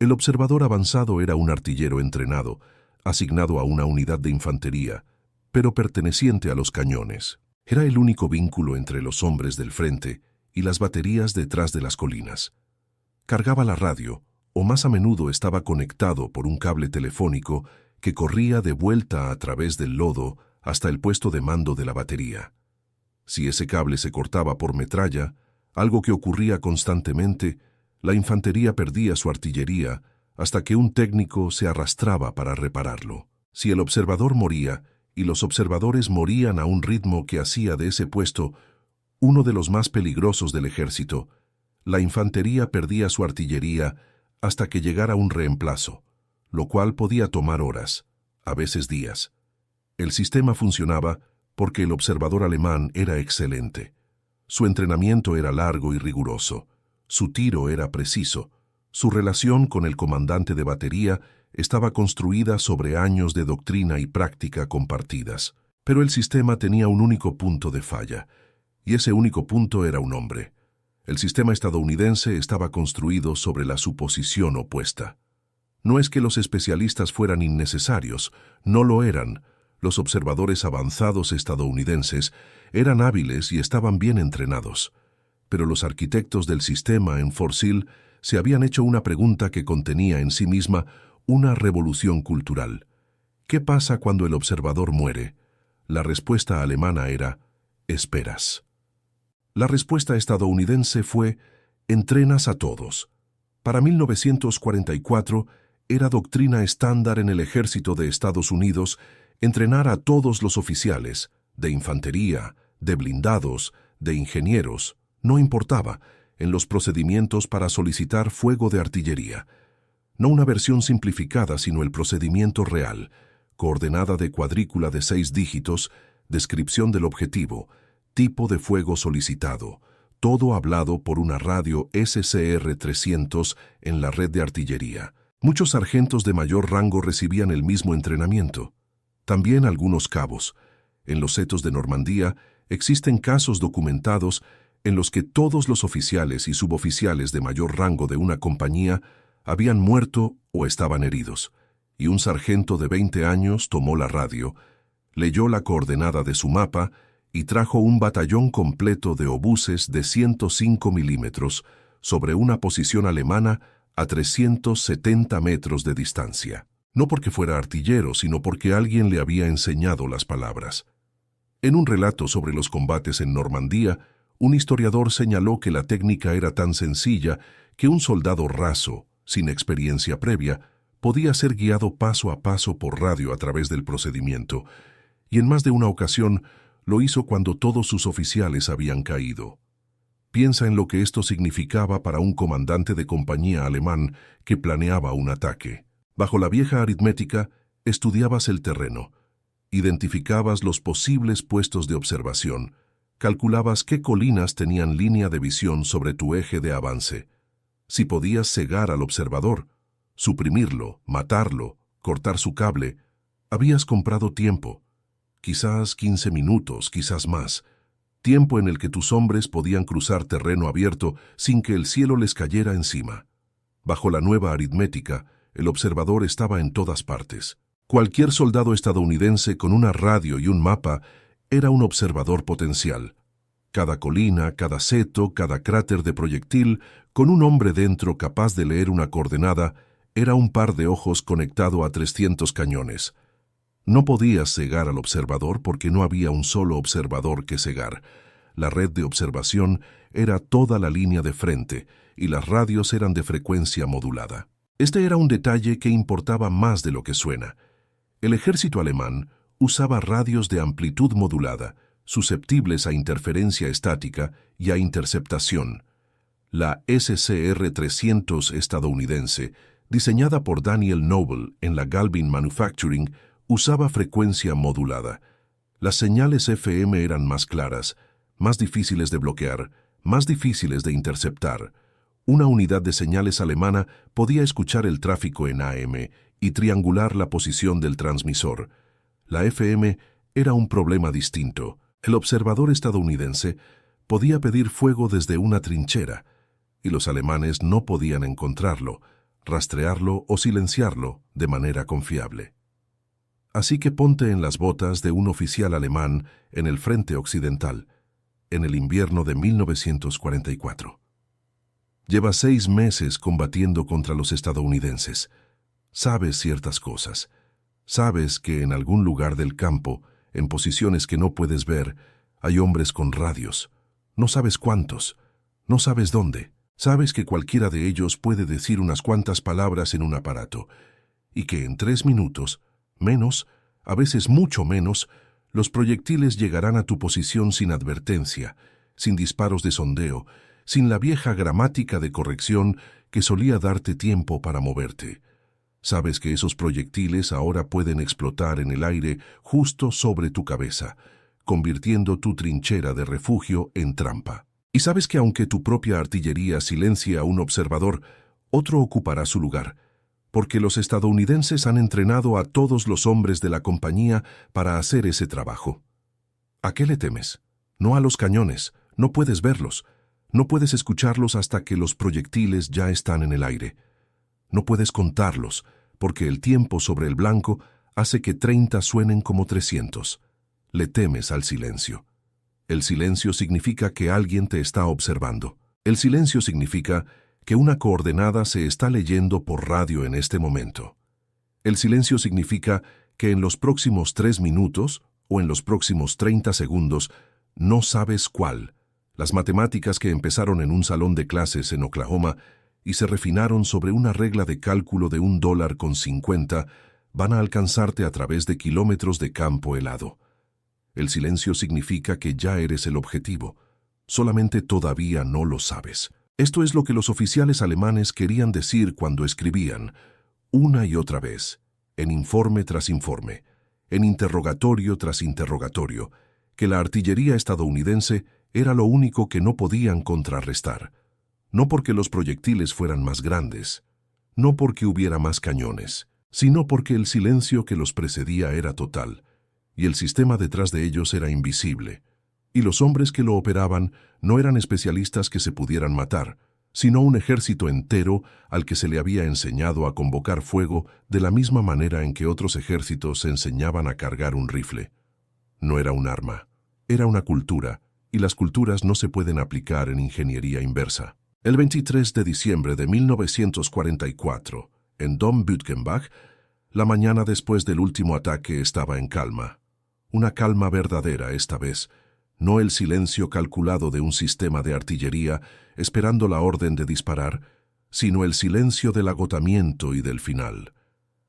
El observador avanzado era un artillero entrenado, asignado a una unidad de infantería, pero perteneciente a los cañones. Era el único vínculo entre los hombres del frente y las baterías detrás de las colinas. Cargaba la radio, o más a menudo estaba conectado por un cable telefónico que corría de vuelta a través del lodo hasta el puesto de mando de la batería. Si ese cable se cortaba por metralla, algo que ocurría constantemente, la infantería perdía su artillería hasta que un técnico se arrastraba para repararlo. Si el observador moría, y los observadores morían a un ritmo que hacía de ese puesto uno de los más peligrosos del ejército, la infantería perdía su artillería hasta que llegara un reemplazo, lo cual podía tomar horas, a veces días. El sistema funcionaba porque el observador alemán era excelente. Su entrenamiento era largo y riguroso, su tiro era preciso, su relación con el comandante de batería estaba construida sobre años de doctrina y práctica compartidas. Pero el sistema tenía un único punto de falla, y ese único punto era un hombre. El sistema estadounidense estaba construido sobre la suposición opuesta. No es que los especialistas fueran innecesarios, no lo eran. Los observadores avanzados estadounidenses eran hábiles y estaban bien entrenados. Pero los arquitectos del sistema en Fort Sill se habían hecho una pregunta que contenía en sí misma una revolución cultural. ¿Qué pasa cuando el observador muere? La respuesta alemana era, esperas. La respuesta estadounidense fue, entrenas a todos. Para 1944 era doctrina estándar en el ejército de Estados Unidos entrenar a todos los oficiales, de infantería, de blindados, de ingenieros, no importaba, en los procedimientos para solicitar fuego de artillería. No una versión simplificada, sino el procedimiento real, coordenada de cuadrícula de 6 dígitos, descripción del objetivo, tipo de fuego solicitado, todo hablado por una radio SCR-300 en la red de artillería. Muchos sargentos de mayor rango recibían el mismo entrenamiento. También algunos cabos. En los setos de Normandía existen casos documentados en los que todos los oficiales y suboficiales de mayor rango de una compañía habían muerto o estaban heridos, y un sargento de 20 años tomó la radio, leyó la coordenada de su mapa y trajo un batallón completo de obuses de 105 milímetros sobre una posición alemana a 370 metros de distancia. No porque fuera artillero, sino porque alguien le había enseñado las palabras. En un relato sobre los combates en Normandía, un historiador señaló que la técnica era tan sencilla que un soldado raso, sin experiencia previa, podía ser guiado paso a paso por radio a través del procedimiento, y en más de una ocasión lo hizo cuando todos sus oficiales habían caído. Piensa en lo que esto significaba para un comandante de compañía alemán que planeaba un ataque. Bajo la vieja aritmética, estudiabas el terreno, identificabas los posibles puestos de observación, calculabas qué colinas tenían línea de visión sobre tu eje de avance, si podías cegar al observador, suprimirlo, matarlo, cortar su cable. Habías comprado tiempo, quizás 15 minutos, quizás más, tiempo en el que tus hombres podían cruzar terreno abierto sin que el cielo les cayera encima. Bajo la nueva aritmética, el observador estaba en todas partes. Cualquier soldado estadounidense con una radio y un mapa era un observador potencial. Cada colina, cada seto, cada cráter de proyectil, con un hombre dentro capaz de leer una coordenada, era un par de ojos conectado a 300 cañones. No podías cegar al observador porque no había un solo observador que cegar. La red de observación era toda la línea de frente y las radios eran de frecuencia modulada. Este era un detalle que importaba más de lo que suena. El ejército alemán usaba radios de amplitud modulada, susceptibles a interferencia estática y a interceptación. La SCR-300 estadounidense, diseñada por Daniel Noble en la Galvin Manufacturing, usaba frecuencia modulada. Las señales FM eran más claras, más difíciles de bloquear, más difíciles de interceptar. Una unidad de señales alemana podía escuchar el tráfico en AM y triangular la posición del transmisor. La FM era un problema distinto. El observador estadounidense podía pedir fuego desde una trinchera, y los alemanes no podían encontrarlo, rastrearlo o silenciarlo de manera confiable. Así que ponte en las botas de un oficial alemán en el frente occidental, en el invierno de 1944. Lleva 6 meses combatiendo contra los estadounidenses. Sabes ciertas cosas. Sabes que en algún lugar del campo, en posiciones que no puedes ver, hay hombres con radios. No sabes cuántos, no sabes dónde. Sabes que cualquiera de ellos puede decir unas cuantas palabras en un aparato, y que en 3 minutos, menos, a veces mucho menos, los proyectiles llegarán a tu posición sin advertencia, sin disparos de sondeo, sin la vieja gramática de corrección que solía darte tiempo para moverte. Sabes que esos proyectiles ahora pueden explotar en el aire justo sobre tu cabeza, convirtiendo tu trinchera de refugio en trampa. Y sabes que aunque tu propia artillería silencia a un observador, otro ocupará su lugar, porque los estadounidenses han entrenado a todos los hombres de la compañía para hacer ese trabajo. ¿A qué le temes? No a los cañones, no puedes verlos, no puedes escucharlos hasta que los proyectiles ya están en el aire. No puedes contarlos, porque el tiempo sobre el blanco hace que 30 suenen como 300. Le temes al silencio. El silencio significa que alguien te está observando. El silencio significa que una coordenada se está leyendo por radio en este momento. El silencio significa que en los próximos 3 minutos o en los próximos 30 segundos, no sabes cuál. Las matemáticas que empezaron en un salón de clases en Oklahoma y se refinaron sobre una regla de cálculo de $1.50 van a alcanzarte a través de kilómetros de campo helado. El silencio significa que ya eres el objetivo, solamente todavía no lo sabes. Esto es lo que los oficiales alemanes querían decir cuando escribían, una y otra vez, en informe tras informe, en interrogatorio tras interrogatorio, que la artillería estadounidense era lo único que no podían contrarrestar. No porque los proyectiles fueran más grandes, no porque hubiera más cañones, sino porque el silencio que los precedía era total, y el sistema detrás de ellos era invisible, y los hombres que lo operaban no eran especialistas que se pudieran matar, sino un ejército entero al que se le había enseñado a convocar fuego de la misma manera en que otros ejércitos se enseñaban a cargar un rifle. No era un arma, era una cultura, y las culturas no se pueden aplicar en ingeniería inversa. El 23 de diciembre de 1944, en Dom Bütgenbach, la mañana después del último ataque estaba en calma. Una calma verdadera esta vez, no el silencio calculado de un sistema de artillería esperando la orden de disparar, sino el silencio del agotamiento y del final.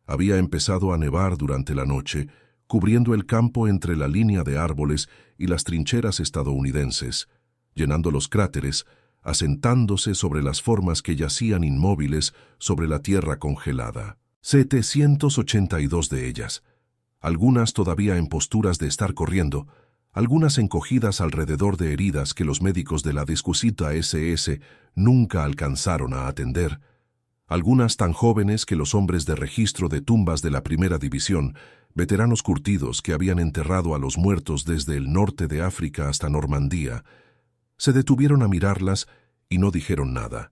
Había empezado a nevar durante la noche, cubriendo el campo entre la línea de árboles y las trincheras estadounidenses, llenando los cráteres, asentándose sobre las formas que yacían inmóviles sobre la tierra congelada. 782 de ellas, algunas todavía en posturas de estar corriendo, algunas encogidas alrededor de heridas que los médicos de la descosita SS nunca alcanzaron a atender, algunas tan jóvenes que los hombres de registro de tumbas de la Primera División, veteranos curtidos que habían enterrado a los muertos desde el norte de África hasta Normandía, se detuvieron a mirarlas y no dijeron nada.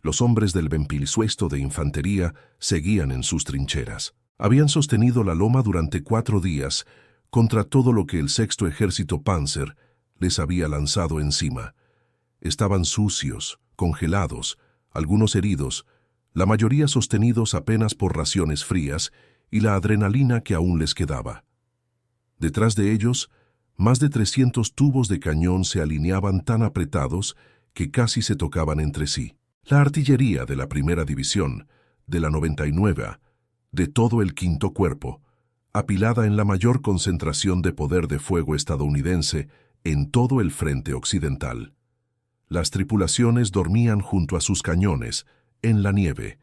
Los hombres del Bempilsuesto de infantería seguían en sus trincheras. Habían sostenido la loma durante 4 días contra todo lo que el Sexto Ejército Panzer les había lanzado encima. Estaban sucios, congelados, algunos heridos, la mayoría sostenidos apenas por raciones frías y la adrenalina que aún les quedaba. Detrás de ellos, más de 300 tubos de cañón se alineaban tan apretados que casi se tocaban entre sí. La artillería de la Primera División, de la 99, de todo el Quinto Cuerpo, apilada en la mayor concentración de poder de fuego estadounidense en todo el frente occidental. Las tripulaciones dormían junto a sus cañones, en la nieve.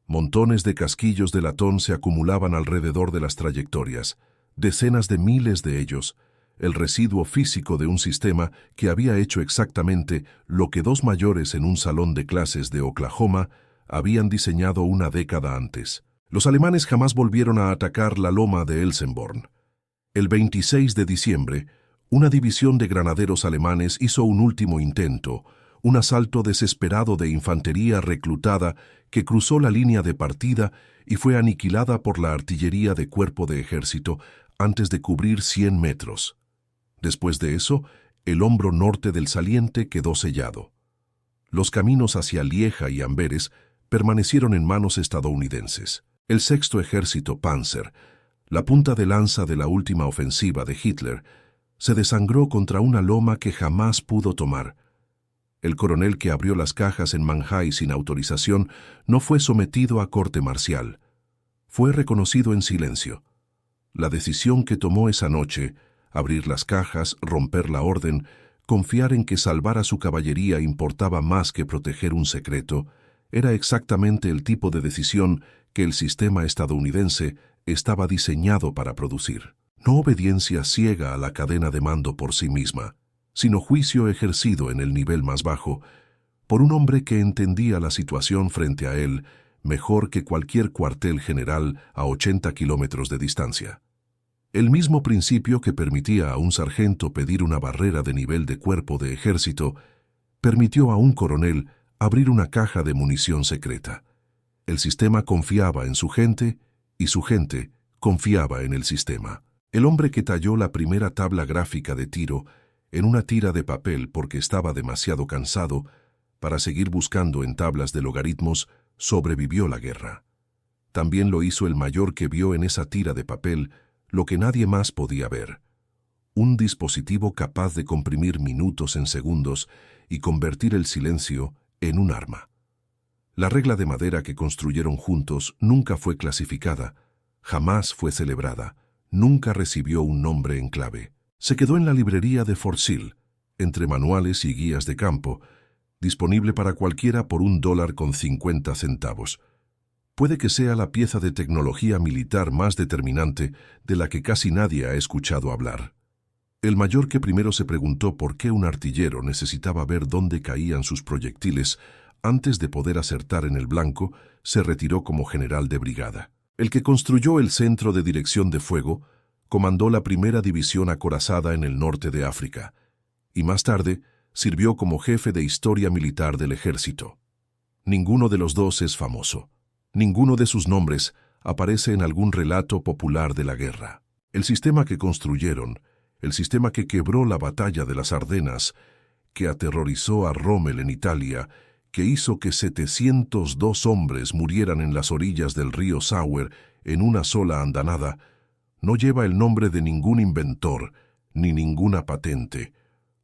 Montones de casquillos de latón se acumulaban alrededor de las trayectorias, decenas de miles de ellos, el residuo físico de un sistema que había hecho exactamente lo que 2 mayores en un salón de clases de Oklahoma habían diseñado una década antes. Los alemanes jamás volvieron a atacar la loma de Elsenborn. El 26 de diciembre, una división de granaderos alemanes hizo un último intento, un asalto desesperado de infantería reclutada que cruzó la línea de partida y fue aniquilada por la artillería de cuerpo de ejército antes de cubrir 100 metros. Después de eso, el hombro norte del saliente quedó sellado. Los caminos hacia Lieja y Amberes permanecieron en manos estadounidenses. El Sexto Ejército Panzer, la punta de lanza de la última ofensiva de Hitler, se desangró contra una loma que jamás pudo tomar. El coronel que abrió las cajas en Manhai sin autorización no fue sometido a corte marcial. Fue reconocido en silencio. La decisión que tomó esa noche, abrir las cajas, romper la orden, confiar en que salvar a su caballería importaba más que proteger un secreto, Era exactamente el tipo de decisión que el sistema estadounidense estaba diseñado para producir. No obediencia ciega a la cadena de mando por sí misma, sino juicio ejercido en el nivel más bajo, por un hombre que entendía la situación frente a él mejor que cualquier cuartel general a 80 kilómetros de distancia. El mismo principio que permitía a un sargento pedir una barrera de nivel de cuerpo de ejército, permitió a un coronel abrir una caja de munición secreta. El sistema confiaba en su gente y su gente confiaba en el sistema. El hombre que talló la primera tabla gráfica de tiro en una tira de papel porque estaba demasiado cansado para seguir buscando en tablas de logaritmos sobrevivió la guerra. También lo hizo el mayor que vio en esa tira de papel lo que nadie más podía ver. Un dispositivo capaz de comprimir minutos en segundos y convertir el silencio en un arma. La regla de madera que construyeron juntos nunca fue clasificada, jamás fue celebrada, nunca recibió un nombre en clave. Se quedó en la librería de Fort Sill, entre manuales y guías de campo, disponible para cualquiera por $1.50. Puede que sea la pieza de tecnología militar más determinante de la que casi nadie ha escuchado hablar. El mayor que primero se preguntó por qué un artillero necesitaba ver dónde caían sus proyectiles antes de poder acertar en el blanco, se retiró como general de brigada. El que construyó el centro de dirección de fuego comandó la primera división acorazada en el norte de África y más tarde sirvió como jefe de historia militar del ejército. Ninguno de los dos es famoso. Ninguno de sus nombres aparece en algún relato popular de la guerra. El sistema que construyeron, el sistema que quebró la batalla de las Ardenas, que aterrorizó a Rommel en Italia, que hizo que 702 hombres murieran en las orillas del río Sauer en una sola andanada, no lleva el nombre de ningún inventor ni ninguna patente.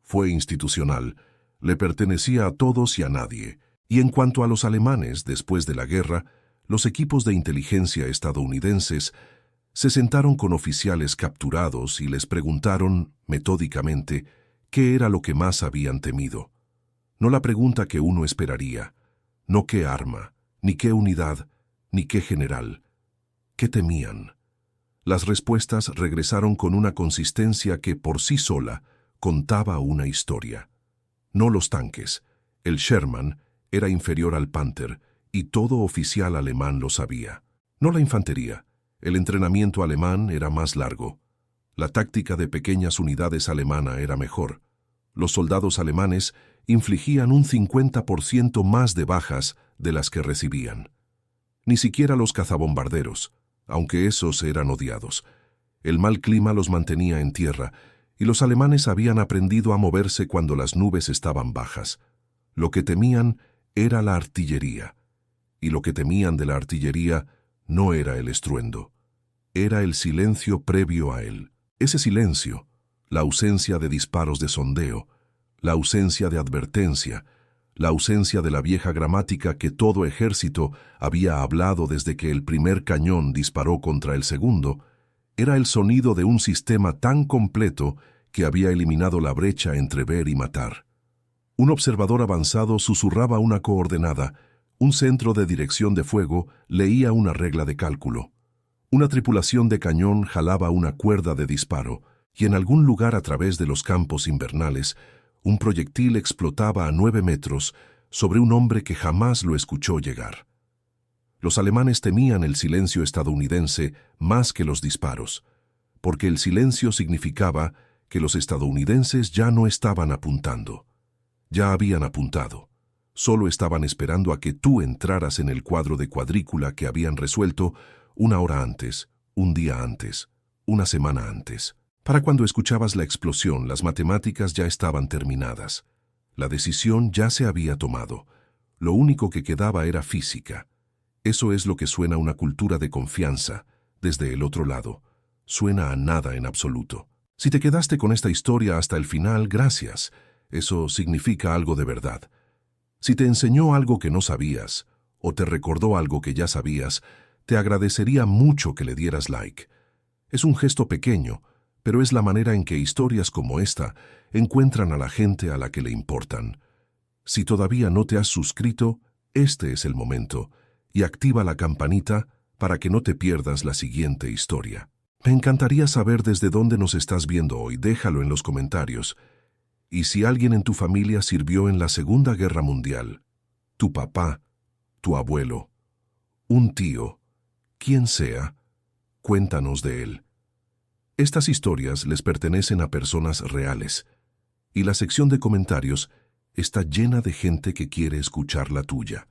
Fue institucional, le pertenecía a todos y a nadie. Y en cuanto a los alemanes, después de la guerra, los equipos de inteligencia estadounidenses se sentaron con oficiales capturados y les preguntaron, metódicamente, qué era lo que más habían temido. No la pregunta que uno esperaría, no qué arma, ni qué unidad, ni qué general. ¿Qué temían? Las respuestas regresaron con una consistencia que por sí sola contaba una historia. No los tanques. El Sherman era inferior al Panther y todo oficial alemán lo sabía. No la infantería. El entrenamiento alemán era más largo. La táctica de pequeñas unidades alemana era mejor. Los soldados alemanes infligían un 50% más de bajas de las que recibían. Ni siquiera los cazabombarderos, aunque esos eran odiados. El mal clima los mantenía en tierra, y los alemanes habían aprendido a moverse cuando las nubes estaban bajas. Lo que temían era la artillería, y lo que temían de la artillería no era el estruendo, era el silencio previo a él. Ese silencio, la ausencia de disparos de sondeo, la ausencia de advertencia, la ausencia de la vieja gramática que todo ejército había hablado desde que el primer cañón disparó contra el segundo, era el sonido de un sistema tan completo que había eliminado la brecha entre ver y matar. Un observador avanzado susurraba una coordenada, un centro de dirección de fuego leía una regla de cálculo. Una tripulación de cañón jalaba una cuerda de disparo, y en algún lugar a través de los campos invernales, un proyectil explotaba a 9 metros sobre un hombre que jamás lo escuchó llegar. Los alemanes temían el silencio estadounidense más que los disparos, porque el silencio significaba que los estadounidenses ya no estaban apuntando. Ya habían apuntado. Solo estaban esperando a que tú entraras en el cuadro de cuadrícula que habían resuelto una hora antes, un día antes, una semana antes. Para cuando escuchabas la explosión, las matemáticas ya estaban terminadas. La decisión ya se había tomado. Lo único que quedaba era física. Eso es lo que suena a una cultura de confianza, desde el otro lado. Suena a nada en absoluto. Si te quedaste con esta historia hasta el final, gracias. Eso significa algo de verdad. Si te enseñó algo que no sabías, o te recordó algo que ya sabías, te agradecería mucho que le dieras like. Es un gesto pequeño, pero es la manera en que historias como esta encuentran a la gente a la que le importan. Si todavía no te has suscrito, Este es el momento, y activa la campanita para que no te pierdas la siguiente historia. Me encantaría saber desde dónde nos estás viendo hoy, déjalo en los comentarios. Y si alguien en tu familia sirvió en la Segunda Guerra Mundial, tu papá, tu abuelo, un tío, quien sea, cuéntanos de él. Estas historias les pertenecen a personas reales, y la sección de comentarios está llena de gente que quiere escuchar la tuya.